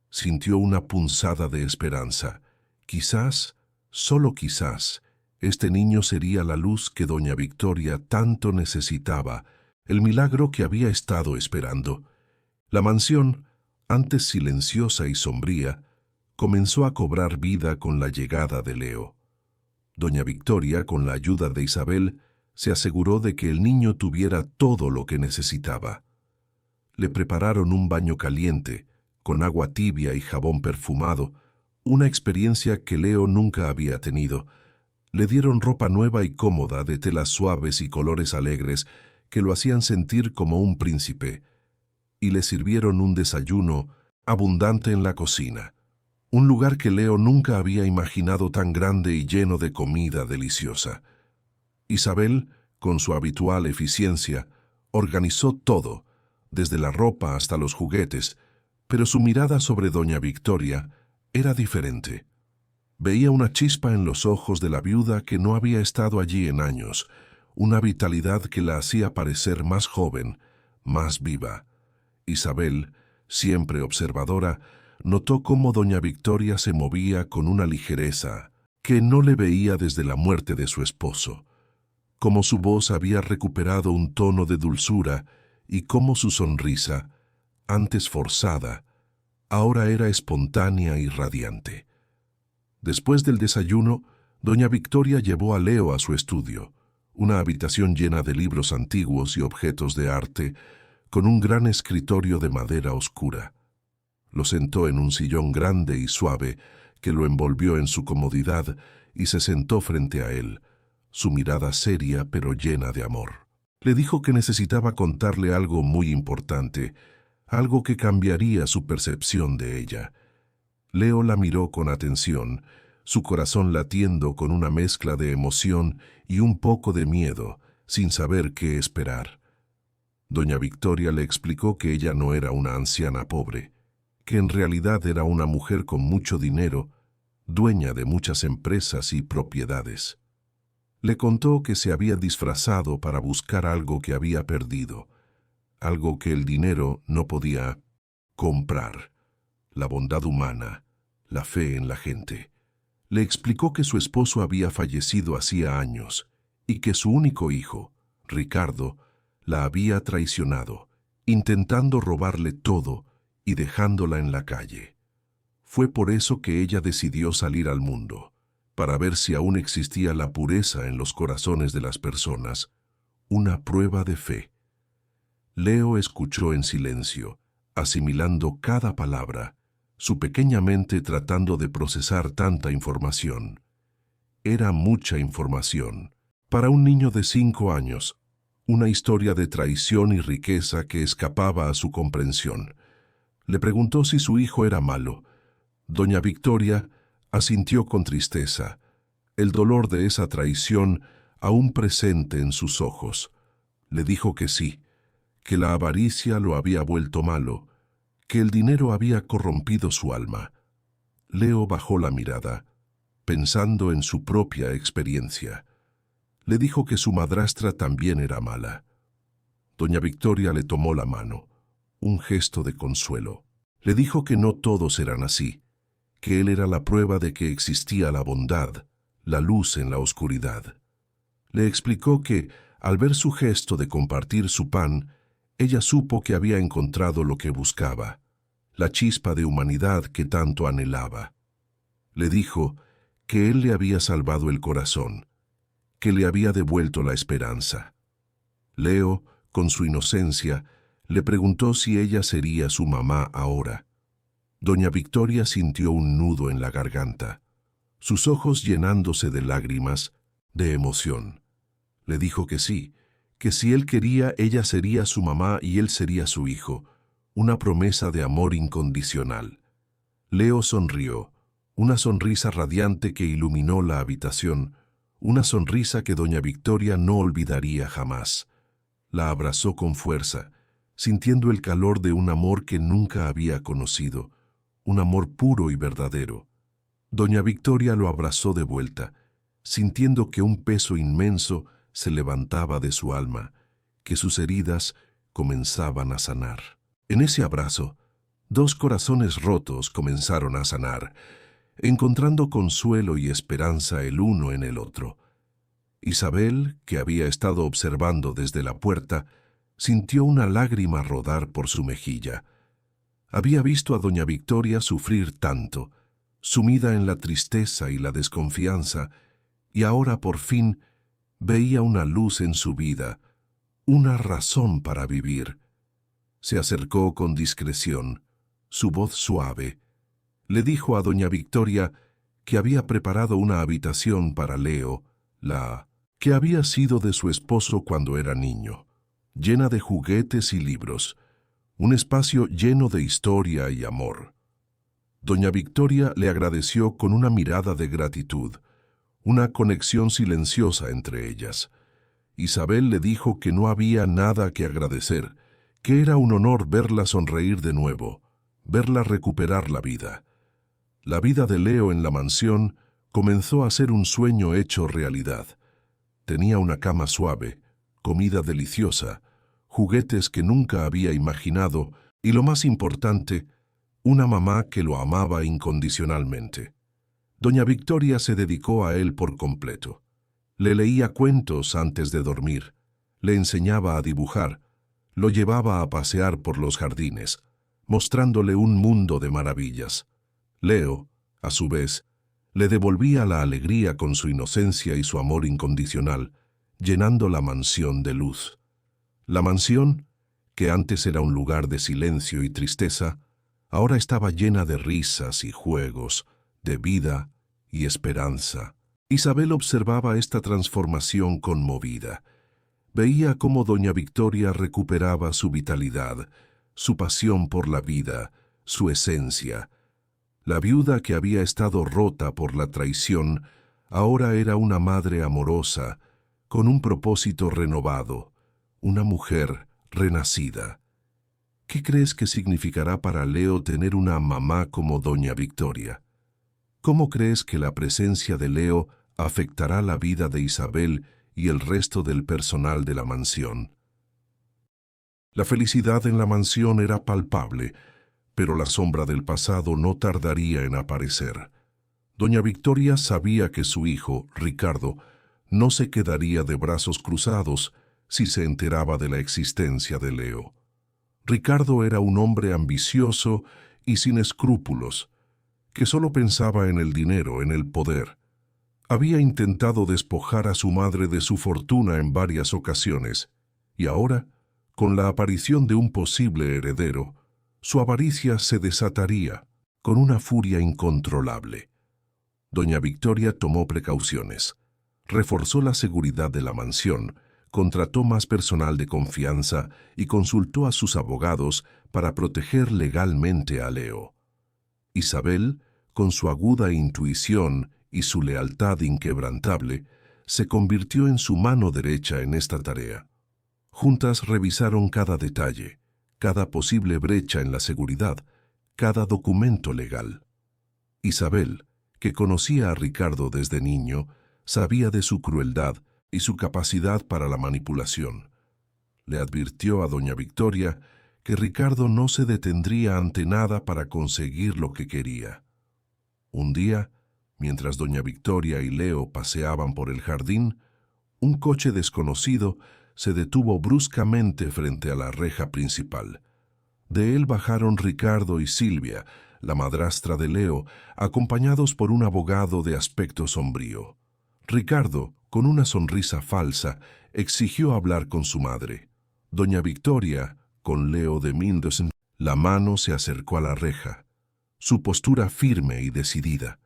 [SPEAKER 1] Sintió una punzada de esperanza. Quizás, solo quizás, este niño sería la luz que doña Victoria tanto necesitaba, el milagro que había estado esperando. La mansión, antes silenciosa y sombría, comenzó a cobrar vida con la llegada de Leo. Doña Victoria, con la ayuda de Isabel, se aseguró de que el niño tuviera todo lo que necesitaba. Le prepararon un baño caliente, con agua tibia y jabón perfumado, una experiencia que Leo nunca había tenido. Le dieron ropa nueva y cómoda de telas suaves y colores alegres que lo hacían sentir como un príncipe, y le sirvieron un desayuno abundante en la cocina, un lugar que Leo nunca había imaginado tan grande y lleno de comida deliciosa. Isabel, con su habitual eficiencia, organizó todo, desde la ropa hasta los juguetes, pero su mirada sobre doña Victoria era diferente. Veía una chispa en los ojos de la viuda que no había estado allí en años, una vitalidad que la hacía parecer más joven, más viva. Isabel, siempre observadora, notó cómo doña Victoria se movía con una ligereza que no le veía desde la muerte de su esposo, cómo su voz había recuperado un tono de dulzura y cómo su sonrisa, antes forzada, ahora era espontánea y radiante. Después del desayuno, doña Victoria llevó a Leo a su estudio, una habitación llena de libros antiguos y objetos de arte, con un gran escritorio de madera oscura. Lo sentó en un sillón grande y suave que lo envolvió en su comodidad y se sentó frente a él, su mirada seria pero llena de amor. Le dijo que necesitaba contarle algo muy importante, algo que cambiaría su percepción de ella. Leo la miró con atención, su corazón latiendo con una mezcla de emoción y un poco de miedo, sin saber qué esperar. Doña Victoria le explicó que ella no era una anciana pobre, que en realidad era una mujer con mucho dinero, dueña de muchas empresas y propiedades. Le contó que se había disfrazado para buscar algo que había perdido, algo que el dinero no podía comprar, la bondad humana, la fe en la gente. Le explicó que su esposo había fallecido hacía años y que su único hijo, Ricardo, la había traicionado, intentando robarle todo y dejándola en la calle. Fue por eso que ella decidió salir al mundo, para ver si aún existía la pureza en los corazones de las personas, una prueba de fe. Leo escuchó en silencio, asimilando cada palabra, su pequeña mente tratando de procesar tanta información. Era mucha información. Para un niño de 5 años, una historia de traición y riqueza que escapaba a su comprensión. Le preguntó si su hijo era malo. Doña Victoria asintió con tristeza, el dolor de esa traición aún presente en sus ojos. Le dijo que sí, que la avaricia lo había vuelto malo, que el dinero había corrompido su alma. Leo bajó la mirada, pensando en su propia experiencia. Le dijo que su madrastra también era mala. Doña Victoria le tomó la mano, un gesto de consuelo. Le dijo que no todos eran así, que él era la prueba de que existía la bondad, la luz en la oscuridad. Le explicó que, al ver su gesto de compartir su pan, ella supo que había encontrado lo que buscaba, la chispa de humanidad que tanto anhelaba. Le dijo que él le había salvado el corazón, que le había devuelto la esperanza. Leo, con su inocencia, le preguntó si ella sería su mamá ahora. Doña Victoria sintió un nudo en la garganta, sus ojos llenándose de lágrimas, de emoción. Le dijo que sí, que si él quería, ella sería su mamá y él sería su hijo, una promesa de amor incondicional. Leo sonrió, una sonrisa radiante que iluminó la habitación, una sonrisa que doña Victoria no olvidaría jamás. La abrazó con fuerza, sintiendo el calor de un amor que nunca había conocido, un amor puro y verdadero. Doña Victoria lo abrazó de vuelta, sintiendo que un peso inmenso se levantaba de su alma, que sus heridas comenzaban a sanar. En ese abrazo, dos corazones rotos comenzaron a sanar, encontrando consuelo y esperanza el uno en el otro. Isabel, que había estado observando desde la puerta, sintió una lágrima rodar por su mejilla. Había visto a doña Victoria sufrir tanto, sumida en la tristeza y la desconfianza, y ahora por fin veía una luz en su vida, una razón para vivir. Se acercó con discreción, su voz suave. Le dijo a doña Victoria que había preparado una habitación para Leo, la que había sido de su esposo cuando era niño, llena de juguetes y libros, un espacio lleno de historia y amor. Doña Victoria le agradeció con una mirada de gratitud, una conexión silenciosa entre ellas. Isabel le dijo que no había nada que agradecer, que era un honor verla sonreír de nuevo, verla recuperar la vida. La vida de Leo en la mansión comenzó a ser un sueño hecho realidad. Tenía una cama suave, comida deliciosa, juguetes que nunca había imaginado y, lo más importante, una mamá que lo amaba incondicionalmente. Doña Victoria se dedicó a él por completo. Le leía cuentos antes de dormir, le enseñaba a dibujar, lo llevaba a pasear por los jardines, mostrándole un mundo de maravillas. Leo, a su vez, le devolvía la alegría con su inocencia y su amor incondicional, llenando la mansión de luz. La mansión, que antes era un lugar de silencio y tristeza, ahora estaba llena de risas y juegos, de vida y esperanza. Isabel observaba esta transformación conmovida. Veía cómo doña Victoria recuperaba su vitalidad, su pasión por la vida, su esencia. La viuda que había estado rota por la traición ahora era una madre amorosa, con un propósito renovado, una mujer renacida. ¿Qué crees que significará para Leo tener una mamá como doña Victoria? ¿Cómo crees que la presencia de Leo afectará la vida de Isabel y el resto del personal de la mansión? La felicidad en la mansión era palpable, pero la sombra del pasado no tardaría en aparecer. Doña Victoria sabía que su hijo, Ricardo, no se quedaría de brazos cruzados si se enteraba de la existencia de Leo. Ricardo era un hombre ambicioso y sin escrúpulos, que solo pensaba en el dinero, en el poder. Había intentado despojar a su madre de su fortuna en varias ocasiones, y ahora, con la aparición de un posible heredero, su avaricia se desataría con una furia incontrolable. Doña Victoria tomó precauciones, reforzó la seguridad de la mansión, contrató más personal de confianza y consultó a sus abogados para proteger legalmente a Leo. Isabel, con su aguda intuición y su lealtad inquebrantable, se convirtió en su mano derecha en esta tarea. Juntas revisaron cada detalle, cada posible brecha en la seguridad, cada documento legal. Isabel, que conocía a Ricardo desde niño, sabía de su crueldad y su capacidad para la manipulación. Le advirtió a doña Victoria que Ricardo no se detendría ante nada para conseguir lo que quería. Un día, mientras doña Victoria y Leo paseaban por el jardín, un coche desconocido se detuvo bruscamente frente a la reja principal. De él bajaron Ricardo y Silvia, la madrastra de Leo, acompañados por un abogado de aspecto sombrío. Ricardo, con una sonrisa falsa, exigió hablar con su madre. Doña Victoria, con Leo de Mendoza, la mano se acercó a la reja, su postura firme y decidida.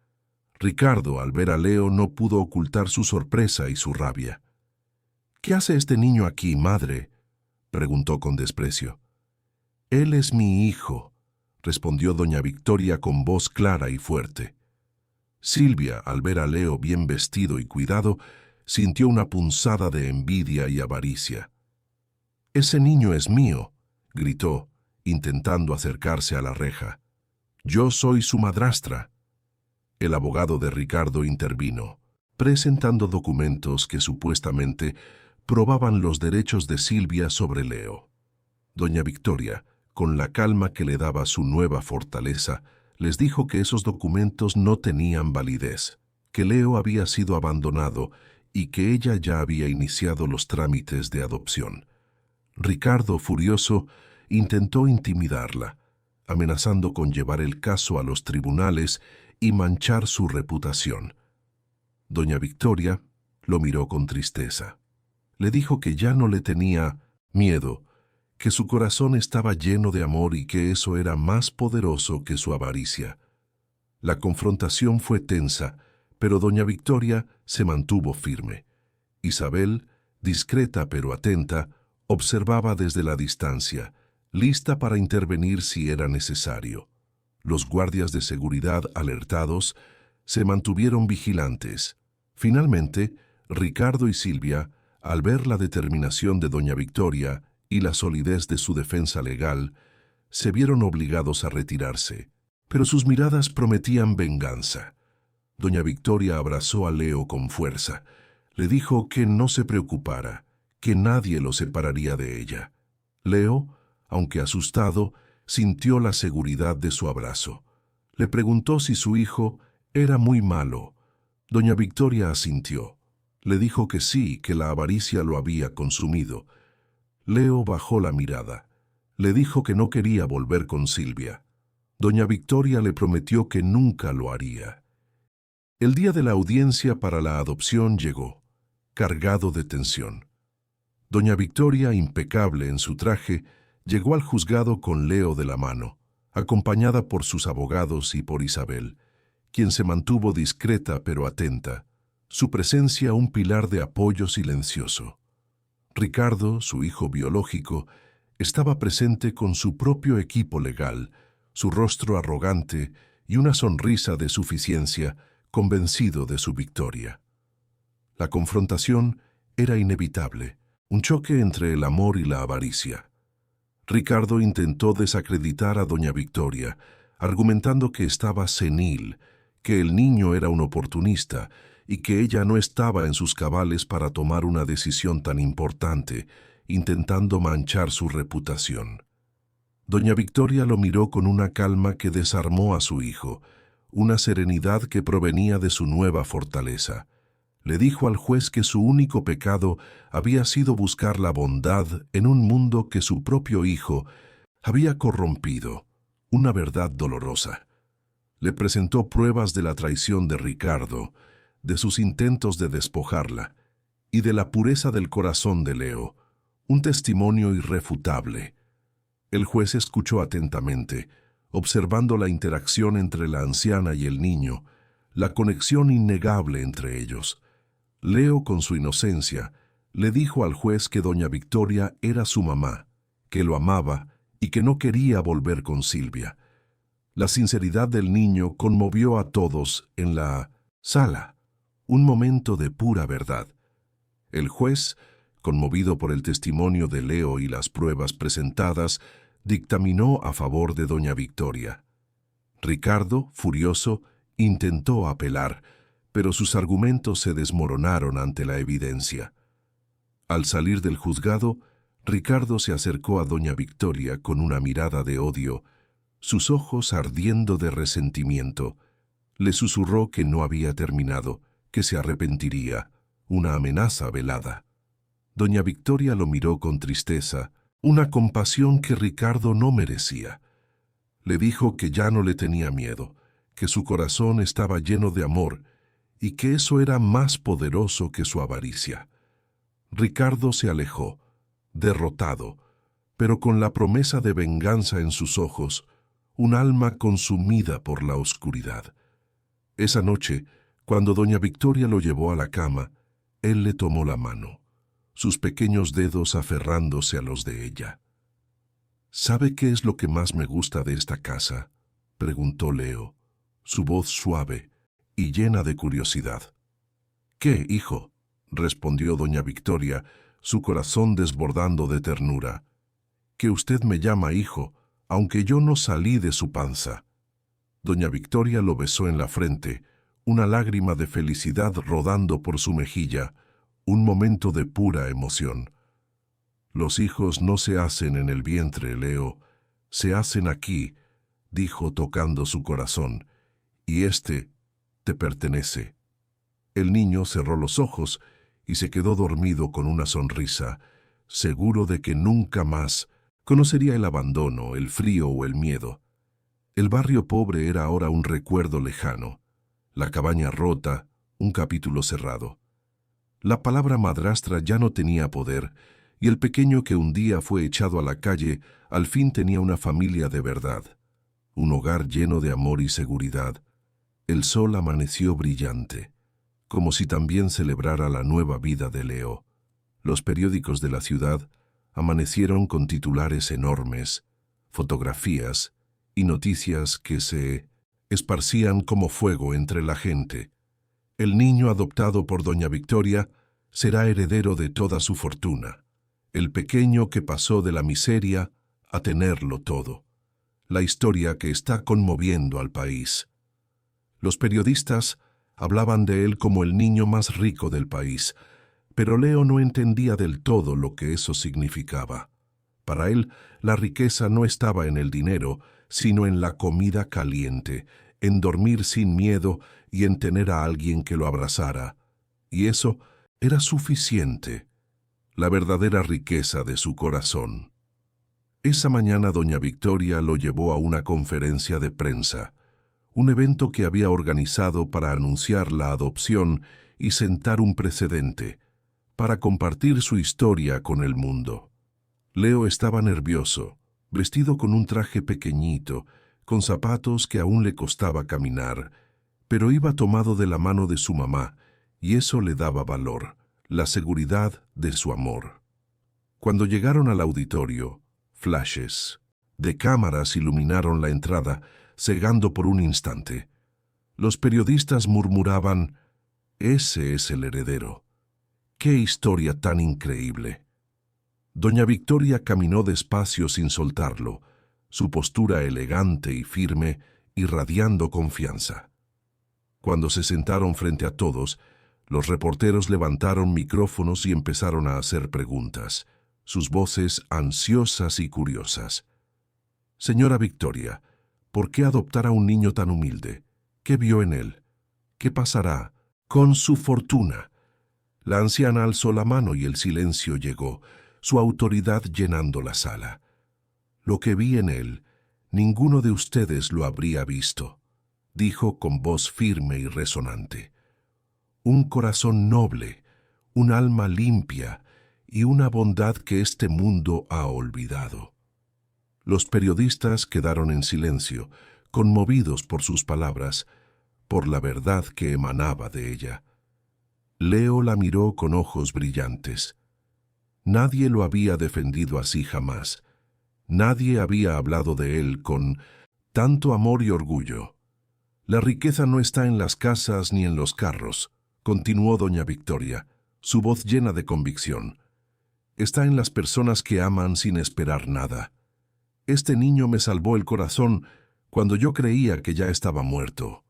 [SPEAKER 1] Ricardo, al ver a Leo, no pudo ocultar su sorpresa y su rabia. «¿Qué hace este niño aquí, madre?», preguntó con desprecio. «Él es mi hijo», respondió doña Victoria con voz clara y fuerte. Silvia, al ver a Leo bien vestido y cuidado, sintió una punzada de envidia y avaricia. «Ese niño es mío», gritó, intentando acercarse a la reja. «Yo soy su madrastra». El abogado de Ricardo intervino. presentando documentos que supuestamente probaban los derechos de Silvia sobre Leo. Doña Victoria, con la calma que le daba su nueva fortaleza, les dijo que esos documentos no tenían validez, que Leo había sido abandonado y que ella ya había iniciado los trámites de adopción. Ricardo, furioso, intentó intimidarla, amenazando con llevar el caso a los tribunales y manchar su reputación. Doña Victoria lo miró con tristeza. Le dijo que ya no le tenía miedo, que su corazón estaba lleno de amor y que eso era más poderoso que su avaricia. La confrontación fue tensa, pero doña Victoria se mantuvo firme. Isabel, discreta pero atenta, observaba desde la distancia, lista para intervenir si era necesario. Los guardias de seguridad, alertados, se mantuvieron vigilantes. Finalmente, Ricardo y Silvia, al ver la determinación de doña Victoria y la solidez de su defensa legal, se vieron obligados a retirarse, pero sus miradas prometían venganza. Doña Victoria abrazó a Leo con fuerza. Le dijo que no se preocupara, que nadie lo separaría de ella. Leo, aunque asustado, sintió la seguridad de su abrazo. Le preguntó si su hijo era muy malo. Doña Victoria asintió. Le dijo que sí, que la avaricia lo había consumido. Leo bajó la mirada. Le dijo que no quería volver con Silvia. Doña Victoria le prometió que nunca lo haría. El día de la audiencia para la adopción llegó, cargado de tensión. Doña Victoria, impecable en su traje, llegó al juzgado con Leo de la mano, acompañada por sus abogados y por Isabel, quien se mantuvo discreta pero atenta, su presencia un pilar de apoyo silencioso. Ricardo, su hijo biológico, estaba presente con su propio equipo legal, su rostro arrogante y una sonrisa de suficiencia, convencido de su victoria. La confrontación era inevitable, un choque entre el amor y la avaricia. Ricardo intentó desacreditar a doña Victoria, argumentando que estaba senil, que el niño era un oportunista y que ella no estaba en sus cabales para tomar una decisión tan importante, intentando manchar su reputación. Doña Victoria lo miró con una calma que desarmó a su hijo, una serenidad que provenía de su nueva fortaleza. Le dijo al juez que su único pecado había sido buscar la bondad en un mundo que su propio hijo había corrompido, una verdad dolorosa. Le presentó pruebas de la traición de Ricardo, de sus intentos de despojarla y de la pureza del corazón de Leo, un testimonio irrefutable. El juez escuchó atentamente, observando la interacción entre la anciana y el niño, la conexión innegable entre ellos. Leo, con su inocencia, le dijo al juez que doña Victoria era su mamá, que lo amaba y que no quería volver con Silvia. La sinceridad del niño conmovió a todos en la sala, un momento de pura verdad. El juez, conmovido por el testimonio de Leo y las pruebas presentadas, dictaminó a favor de doña Victoria. Ricardo, furioso, intentó apelar, pero sus argumentos se desmoronaron ante la evidencia. Al salir del juzgado, Ricardo se acercó a doña Victoria con una mirada de odio, sus ojos ardiendo de resentimiento. Le susurró que no había terminado, que se arrepentiría, una amenaza velada. Doña Victoria lo miró con tristeza, una compasión que Ricardo no merecía. Le dijo que ya no le tenía miedo, que su corazón estaba lleno de amor y que eso era más poderoso que su avaricia. Ricardo se alejó, derrotado, pero con la promesa de venganza en sus ojos, un alma consumida por la oscuridad. Esa noche, cuando doña Victoria lo llevó a la cama, él le tomó la mano, sus pequeños dedos aferrándose a los de ella. ¿Sabe qué es lo que más me gusta de esta casa?, preguntó Leo, su voz suave y llena de curiosidad. «¿Qué, hijo?», respondió doña Victoria, su corazón desbordando de ternura. «Que usted me llama hijo, aunque yo no salí de su panza». Doña Victoria lo besó en la frente, una lágrima de felicidad rodando por su mejilla, un momento de pura emoción. «Los hijos no se hacen en el vientre, Leo, se hacen aquí», dijo tocando su corazón, «y este te pertenece». El niño cerró los ojos y se quedó dormido con una sonrisa, seguro de que nunca más conocería el abandono, el frío o el miedo. El barrio pobre era ahora un recuerdo lejano, la cabaña rota, un capítulo cerrado. La palabra madrastra ya no tenía poder, y el pequeño que un día fue echado a la calle al fin tenía una familia de verdad, un hogar lleno de amor y seguridad. El sol amaneció brillante, como si también celebrara la nueva vida de Leo. Los periódicos de la ciudad amanecieron con titulares enormes, fotografías y noticias que se esparcían como fuego entre la gente. El niño adoptado por doña Victoria será heredero de toda su fortuna. El pequeño que pasó de la miseria a tenerlo todo. La historia que está conmoviendo al país. Los periodistas hablaban de él como el niño más rico del país, pero Leo no entendía del todo lo que eso significaba. Para él, la riqueza no estaba en el dinero, sino en la comida caliente, en dormir sin miedo y en tener a alguien que lo abrazara. Y eso era suficiente, la verdadera riqueza de su corazón. Esa mañana doña Victoria lo llevó a una conferencia de prensa, un evento que había organizado para anunciar la adopción y sentar un precedente, para compartir su historia con el mundo. Leo estaba nervioso, vestido con un traje pequeñito, con zapatos que aún le costaba caminar, pero iba tomado de la mano de su mamá, y eso le daba valor, la seguridad de su amor. Cuando llegaron al auditorio, flashes de cámaras iluminaron la entrada, cegando por un instante. Los periodistas murmuraban: «Ese es el heredero». ¡Qué historia tan increíble! Doña Victoria caminó despacio sin soltarlo, su postura elegante y firme, irradiando confianza. Cuando se sentaron frente a todos, los reporteros levantaron micrófonos y empezaron a hacer preguntas, sus voces ansiosas y curiosas. «Señora Victoria, ¿por qué adoptar a un niño tan humilde? ¿Qué vio en él? ¿Qué pasará con su fortuna?» La anciana alzó la mano y el silencio llegó, su autoridad llenando la sala. «Lo que vi en él, ninguno de ustedes lo habría visto», dijo con voz firme y resonante. «Un corazón noble, un alma limpia y una bondad que este mundo ha olvidado». Los periodistas quedaron en silencio, conmovidos por sus palabras, por la verdad que emanaba de ella. Leo la miró con ojos brillantes. Nadie lo había defendido así jamás. Nadie había hablado de él con tanto amor y orgullo. «La riqueza no está en las casas ni en los carros», continuó doña Victoria, su voz llena de convicción. «Está en las personas que aman sin esperar nada. Este niño me salvó el corazón cuando yo creía que ya estaba muerto».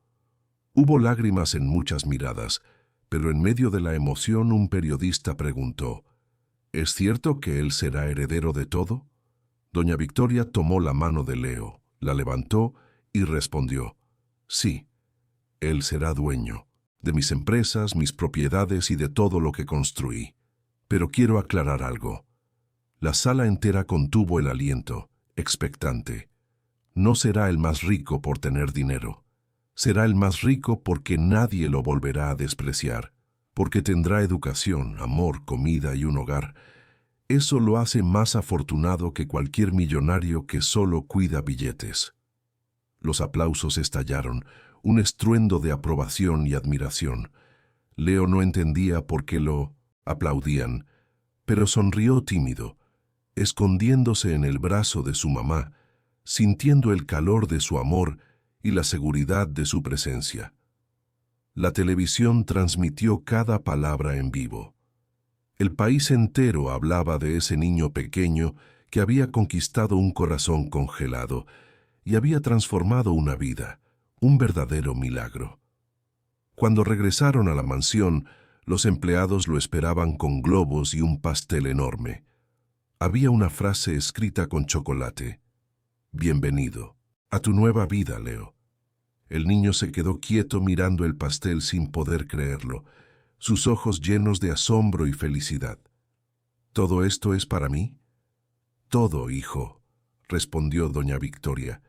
[SPEAKER 1] Hubo lágrimas en muchas miradas, pero en medio de la emoción un periodista preguntó: «¿Es cierto que él será heredero de todo?». Doña Victoria tomó la mano de Leo, la levantó y respondió: «Sí, él será dueño de mis empresas, mis propiedades y de todo lo que construí. Pero quiero aclarar algo». La sala entera contuvo el aliento, expectante. No será el más rico por tener dinero. Será el más rico porque nadie lo volverá a despreciar, porque tendrá educación, amor, comida y un hogar. Eso lo hace más afortunado que cualquier millonario que solo cuida billetes. Los aplausos estallaron, un estruendo de aprobación y admiración. Leo no entendía por qué lo aplaudían, pero sonrió tímido, escondiéndose en el brazo de su mamá, sintiendo el calor de su amor y la seguridad de su presencia. La televisión transmitió cada palabra en vivo. El país entero hablaba de ese niño pequeño que había conquistado un corazón congelado y había transformado una vida, un verdadero milagro. Cuando regresaron a la mansión, los empleados lo esperaban con globos y un pastel enorme. Había una frase escrita con chocolate. Bienvenido a tu nueva vida, Leo. El niño se quedó quieto mirando el pastel sin poder creerlo, sus ojos llenos de asombro y felicidad. ¿Todo esto es para mí? Todo, hijo, respondió doña Victoria,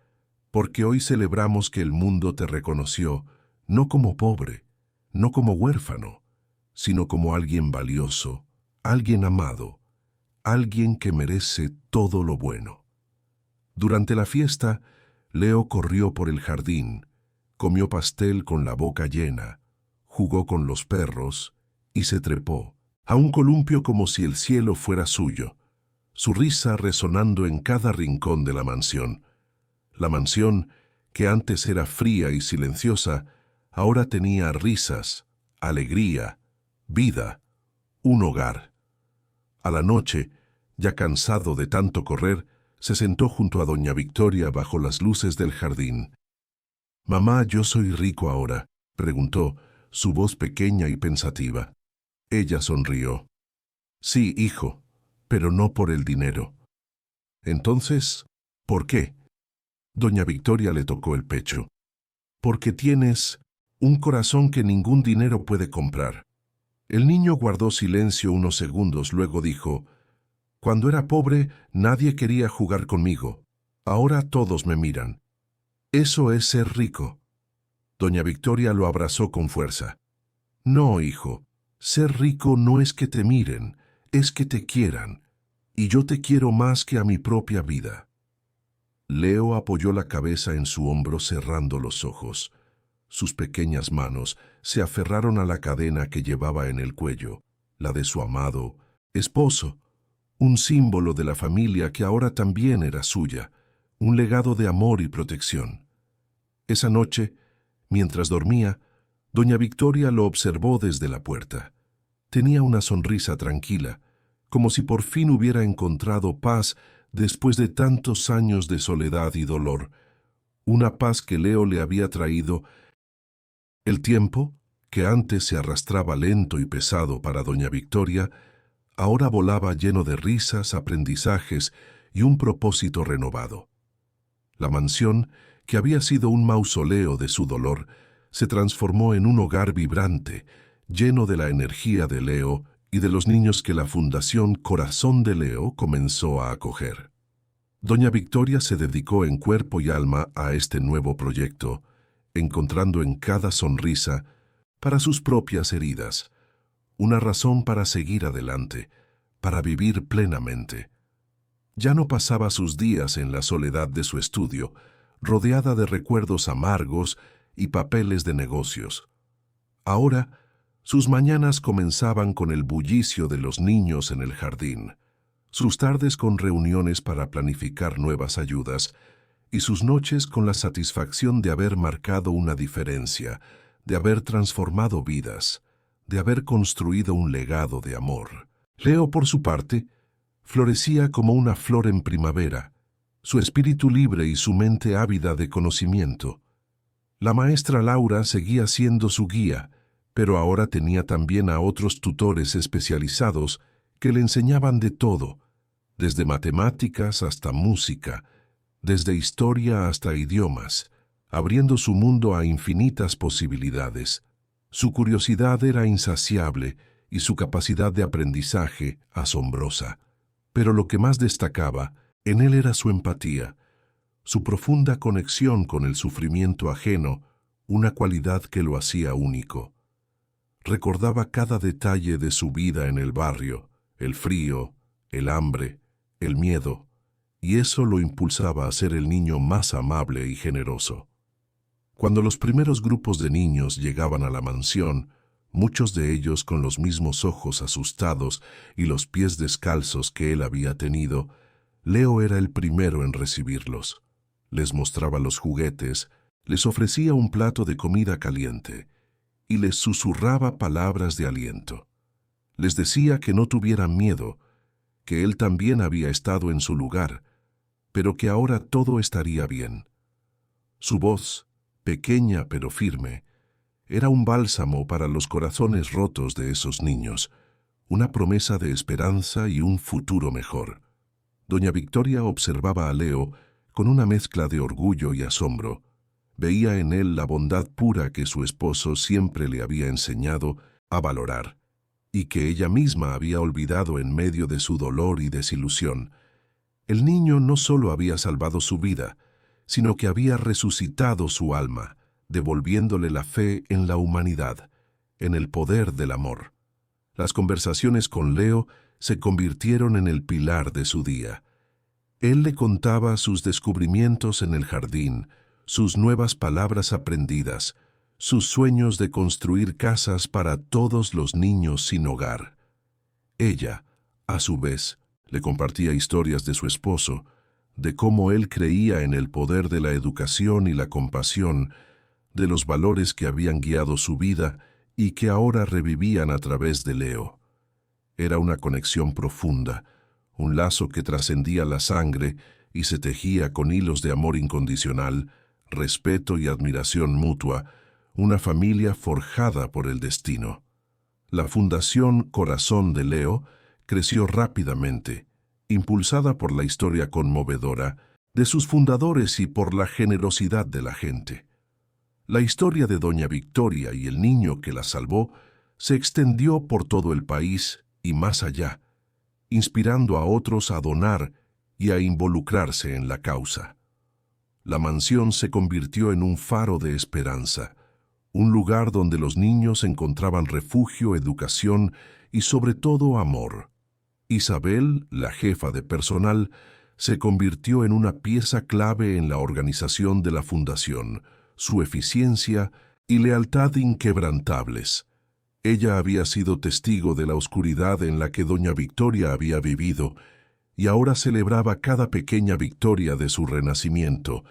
[SPEAKER 1] porque hoy celebramos que el mundo te reconoció, no como pobre, no como huérfano, sino como alguien valioso, alguien amado, alguien que merece todo lo bueno. Durante la fiesta, Leo corrió por el jardín, comió pastel con la boca llena, jugó con los perros y se trepó a un columpio como si el cielo fuera suyo, su risa resonando en cada rincón de la mansión. La mansión, que antes era fría y silenciosa, ahora tenía risas, alegría, vida, un hogar. A la noche, ya cansado de tanto correr, se sentó junto a doña Victoria bajo las luces del jardín. «Mamá, ¿yo soy rico ahora?», preguntó, su voz pequeña y pensativa. Ella sonrió. «Sí, hijo, pero no por el dinero». «Entonces, ¿por qué?». Doña Victoria le tocó el pecho. «Porque tienes un corazón que ningún dinero puede comprar». El niño guardó silencio unos segundos, luego dijo: «Cuando era pobre, nadie quería jugar conmigo. Ahora todos me miran. Eso es ser rico». Doña Victoria lo abrazó con fuerza. «No, hijo, ser rico no es que te miren, es que te quieran. Y yo te quiero más que a mi propia vida». Leo apoyó la cabeza en su hombro cerrando los ojos. Sus pequeñas manos se aferraron a la cadena que llevaba en el cuello, la de su amado esposo, un símbolo de la familia que ahora también era suya, un legado de amor y protección. Esa noche, mientras dormía, doña Victoria lo observó desde la puerta. Tenía una sonrisa tranquila, como si por fin hubiera encontrado paz después de tantos años de soledad y dolor, una paz que Leo le había traído. El tiempo, que antes se arrastraba lento y pesado para doña Victoria, ahora volaba lleno de risas, aprendizajes y un propósito renovado. La mansión, que había sido un mausoleo de su dolor, se transformó en un hogar vibrante, lleno de la energía de Leo y de los niños que la Fundación Corazón de Leo comenzó a acoger. Doña Victoria se dedicó en cuerpo y alma a este nuevo proyecto, encontrando en cada sonrisa, para sus propias heridas, una razón para seguir adelante, para vivir plenamente. Ya no pasaba sus días en la soledad de su estudio, rodeada de recuerdos amargos y papeles de negocios. Ahora, sus mañanas comenzaban con el bullicio de los niños en el jardín, sus tardes con reuniones para planificar nuevas ayudas, y sus noches con la satisfacción de haber marcado una diferencia, de haber transformado vidas, de haber construido un legado de amor. Leo, por su parte, florecía como una flor en primavera, su espíritu libre y su mente ávida de conocimiento. La maestra Laura seguía siendo su guía, pero ahora tenía también a otros tutores especializados que le enseñaban de todo, desde matemáticas hasta música, desde historia hasta idiomas, abriendo su mundo a infinitas posibilidades. Su curiosidad era insaciable y su capacidad de aprendizaje asombrosa. Pero lo que más destacaba en él era su empatía, su profunda conexión con el sufrimiento ajeno, una cualidad que lo hacía único. Recordaba cada detalle de su vida en el barrio, el frío, el hambre, el miedo, y eso lo impulsaba a ser el niño más amable y generoso. Cuando los primeros grupos de niños llegaban a la mansión, muchos de ellos con los mismos ojos asustados y los pies descalzos que él había tenido, Leo era el primero en recibirlos. Les mostraba los juguetes, les ofrecía un plato de comida caliente y les susurraba palabras de aliento. Les decía que no tuvieran miedo, que él también había estado en su lugar, pero que ahora todo estaría bien. Su voz, pequeña pero firme, era un bálsamo para los corazones rotos de esos niños, una promesa de esperanza y un futuro mejor. Doña Victoria observaba a Leo con una mezcla de orgullo y asombro. Veía en él la bondad pura que su esposo siempre le había enseñado a valorar, y que ella misma había olvidado en medio de su dolor y desilusión. El niño no solo había salvado su vida, sino que había resucitado su alma, devolviéndole la fe en la humanidad, en el poder del amor. Las conversaciones con Leo se convirtieron en el pilar de su día. Él le contaba sus descubrimientos en el jardín, sus nuevas palabras aprendidas, sus sueños de construir casas para todos los niños sin hogar. Ella, a su vez, le compartía historias de su esposo, de cómo él creía en el poder de la educación y la compasión, de los valores que habían guiado su vida y que ahora revivían a través de Leo. Era una conexión profunda, un lazo que trascendía la sangre y se tejía con hilos de amor incondicional, respeto y admiración mutua, una familia forjada por el destino. La Fundación Corazón de Leo creció rápidamente, impulsada por la historia conmovedora de sus fundadores y por la generosidad de la gente. La historia de Doña Victoria y el niño que la salvó se extendió por todo el país y más allá, inspirando a otros a donar y a involucrarse en la causa. La mansión se convirtió en un faro de esperanza, un lugar donde los niños encontraban refugio, educación y sobre todo amor. Isabel, la jefa de personal, se convirtió en una pieza clave en la organización de la fundación, su eficiencia y lealtad inquebrantables. Ella había sido testigo de la oscuridad en la que Doña Victoria había vivido y ahora celebraba cada pequeña victoria de su renacimiento,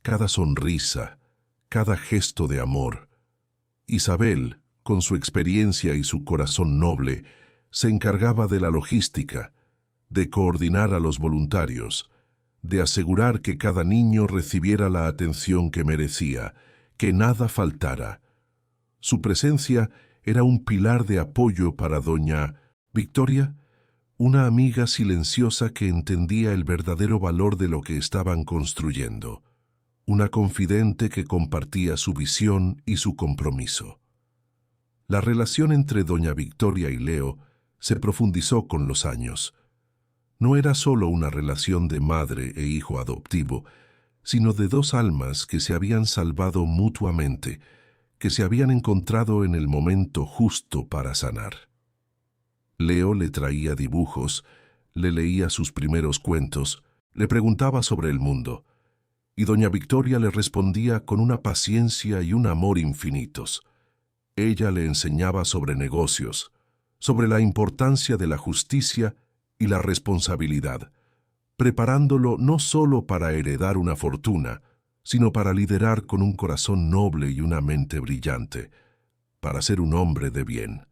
[SPEAKER 1] cada sonrisa, cada gesto de amor. Isabel, con su experiencia y su corazón noble, se encargaba de la logística, de coordinar a los voluntarios, de asegurar que cada niño recibiera la atención que merecía, que nada faltara. Su presencia era un pilar de apoyo para Doña Victoria, una amiga silenciosa que entendía el verdadero valor de lo que estaban construyendo, una confidente que compartía su visión y su compromiso. La relación entre Doña Victoria y Leo se profundizó con los años. No era solo una relación de madre e hijo adoptivo, sino de dos almas que se habían salvado mutuamente, que se habían encontrado en el momento justo para sanar. Leo le traía dibujos, le leía sus primeros cuentos, le preguntaba sobre el mundo, y Doña Victoria le respondía con una paciencia y un amor infinitos. Ella le enseñaba sobre negocios, sobre la importancia de la justicia y la responsabilidad, preparándolo no solo para heredar una fortuna, sino para liderar con un corazón noble y una mente brillante, para ser un hombre de bien.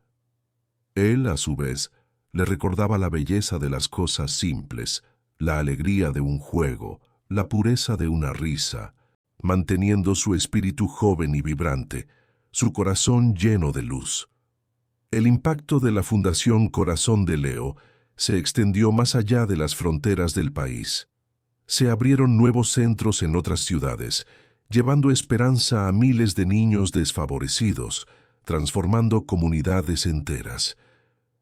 [SPEAKER 1] Él, a su vez, le recordaba la belleza de las cosas simples, la alegría de un juego, la pureza de una risa, manteniendo su espíritu joven y vibrante, su corazón lleno de luz. El impacto de la Fundación Corazón de Leo se extendió más allá de las fronteras del país. Se abrieron nuevos centros en otras ciudades, llevando esperanza a miles de niños desfavorecidos, transformando comunidades enteras.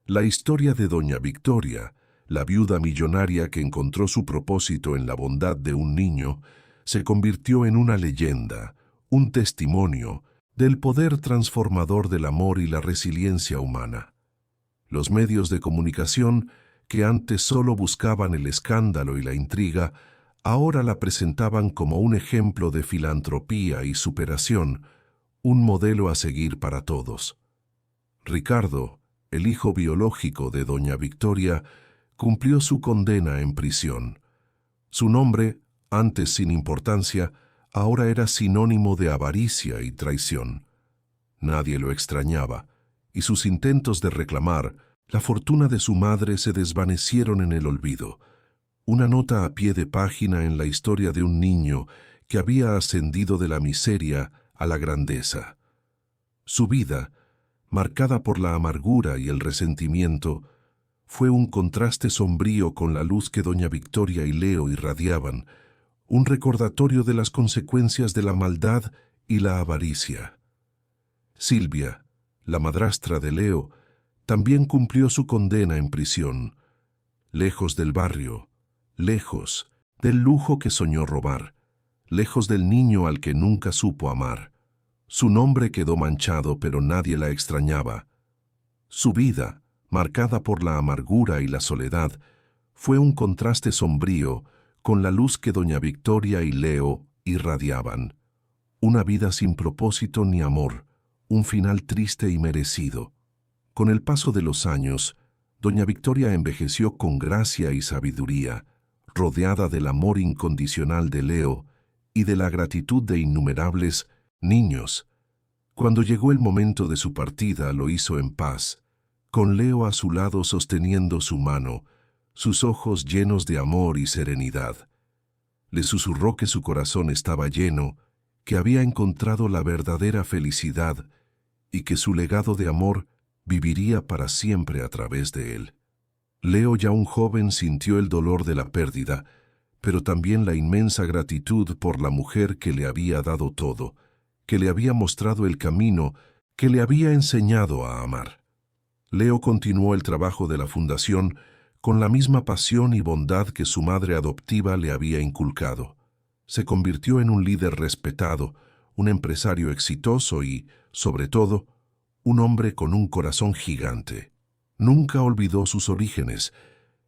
[SPEAKER 1] La historia de Doña Victoria, la viuda millonaria que encontró su propósito en la bondad de un niño, se convirtió en una leyenda, un testimonio del poder transformador del amor y la resiliencia humana. Los medios de comunicación, que antes solo buscaban el escándalo y la intriga, ahora la presentaban como un ejemplo de filantropía y superación, un modelo a seguir para todos. Ricardo, el hijo biológico de Doña Victoria, cumplió su condena en prisión. Su nombre, antes sin importancia, ahora era sinónimo de avaricia y traición. Nadie lo extrañaba, y sus intentos de reclamar la fortuna de su madre se desvanecieron en el olvido. Una nota a pie de página en la historia de un niño que había ascendido de la miseria a la grandeza. Su vida, marcada por la amargura y el resentimiento, fue un contraste sombrío con la luz que doña Victoria y Leo irradiaban, un recordatorio de las consecuencias de la maldad y la avaricia. Silvia, la madrastra de Leo, también cumplió su condena en prisión, lejos del barrio, lejos del lujo que soñó robar, lejos del niño al que nunca supo amar. Su nombre quedó manchado, pero nadie la extrañaba. Su vida, marcada por la amargura y la soledad, fue un contraste sombrío con la luz que doña Victoria y Leo irradiaban. Una vida sin propósito ni amor, un final triste y merecido. Con el paso de los años, doña Victoria envejeció con gracia y sabiduría, rodeada del amor incondicional de Leo y de la gratitud de innumerables niños. Cuando llegó el momento de su partida, lo hizo en paz, con Leo a su lado sosteniendo su mano, sus ojos llenos de amor y serenidad. Le susurró que su corazón estaba lleno, que había encontrado la verdadera felicidad y que su legado de amor viviría para siempre a través de él. Leo, ya un joven, sintió el dolor de la pérdida, pero también la inmensa gratitud por la mujer que le había dado todo, que le había mostrado el camino, que le había enseñado a amar. Leo continuó el trabajo de la fundación con la misma pasión y bondad que su madre adoptiva le había inculcado. Se convirtió en un líder respetado, un empresario exitoso y, sobre todo, un hombre con un corazón gigante. Nunca olvidó sus orígenes,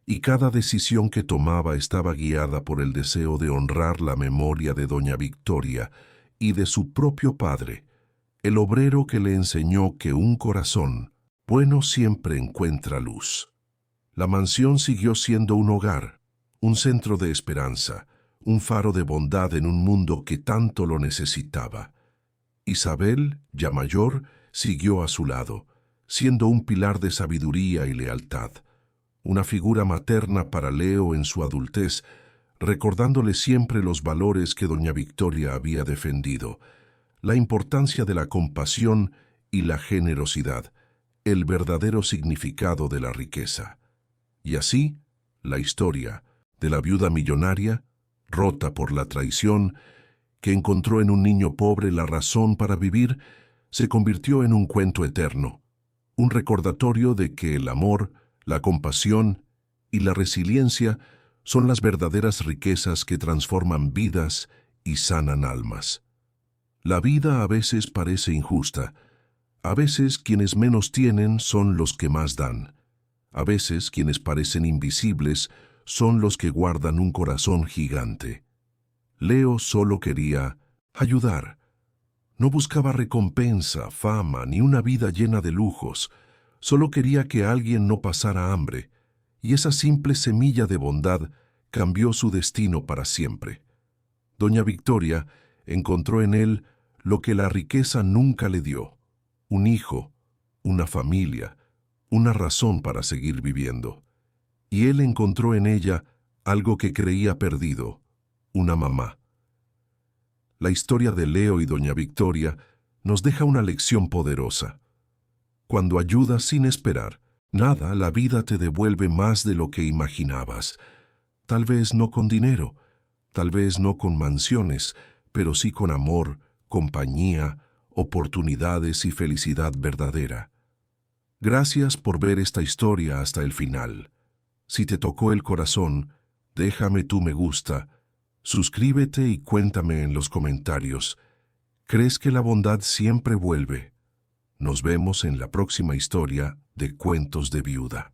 [SPEAKER 1] y cada decisión que tomaba estaba guiada por el deseo de honrar la memoria de doña Victoria y de su propio padre, el obrero que le enseñó que un corazón bueno siempre encuentra luz. La mansión siguió siendo un hogar, un centro de esperanza, un faro de bondad en un mundo que tanto lo necesitaba. Isabel, ya mayor, siguió a su lado, siendo un pilar de sabiduría y lealtad, una figura materna para Leo en su adultez, recordándole siempre los valores que doña Victoria había defendido, la importancia de la compasión y la generosidad, el verdadero significado de la riqueza. Y así, la historia de la viuda millonaria, rota por la traición, que encontró en un niño pobre la razón para vivir, se convirtió en un cuento eterno, un recordatorio de que el amor, la compasión y la resiliencia son las verdaderas riquezas que transforman vidas y sanan almas. La vida a veces parece injusta. A veces quienes menos tienen son los que más dan. A veces quienes parecen invisibles son los que guardan un corazón gigante. Leo solo quería ayudar. No buscaba recompensa, fama, ni una vida llena de lujos. Solo quería que alguien no pasara hambre, y esa simple semilla de bondad cambió su destino para siempre. Doña Victoria encontró en él lo que la riqueza nunca le dio: un hijo, una familia, una razón para seguir viviendo. Y él encontró en ella algo que creía perdido: una mamá. La historia de Leo y doña Victoria nos deja una lección poderosa. Cuando ayudas sin esperar nada, la vida te devuelve más de lo que imaginabas. Tal vez no con dinero, tal vez no con mansiones, pero sí con amor, compañía, oportunidades y felicidad verdadera. Gracias por ver esta historia hasta el final. Si te tocó el corazón, déjame tu me gusta, suscríbete y cuéntame en los comentarios. ¿Crees que la bondad siempre vuelve? Nos vemos en la próxima historia de Cuentos de Viuda.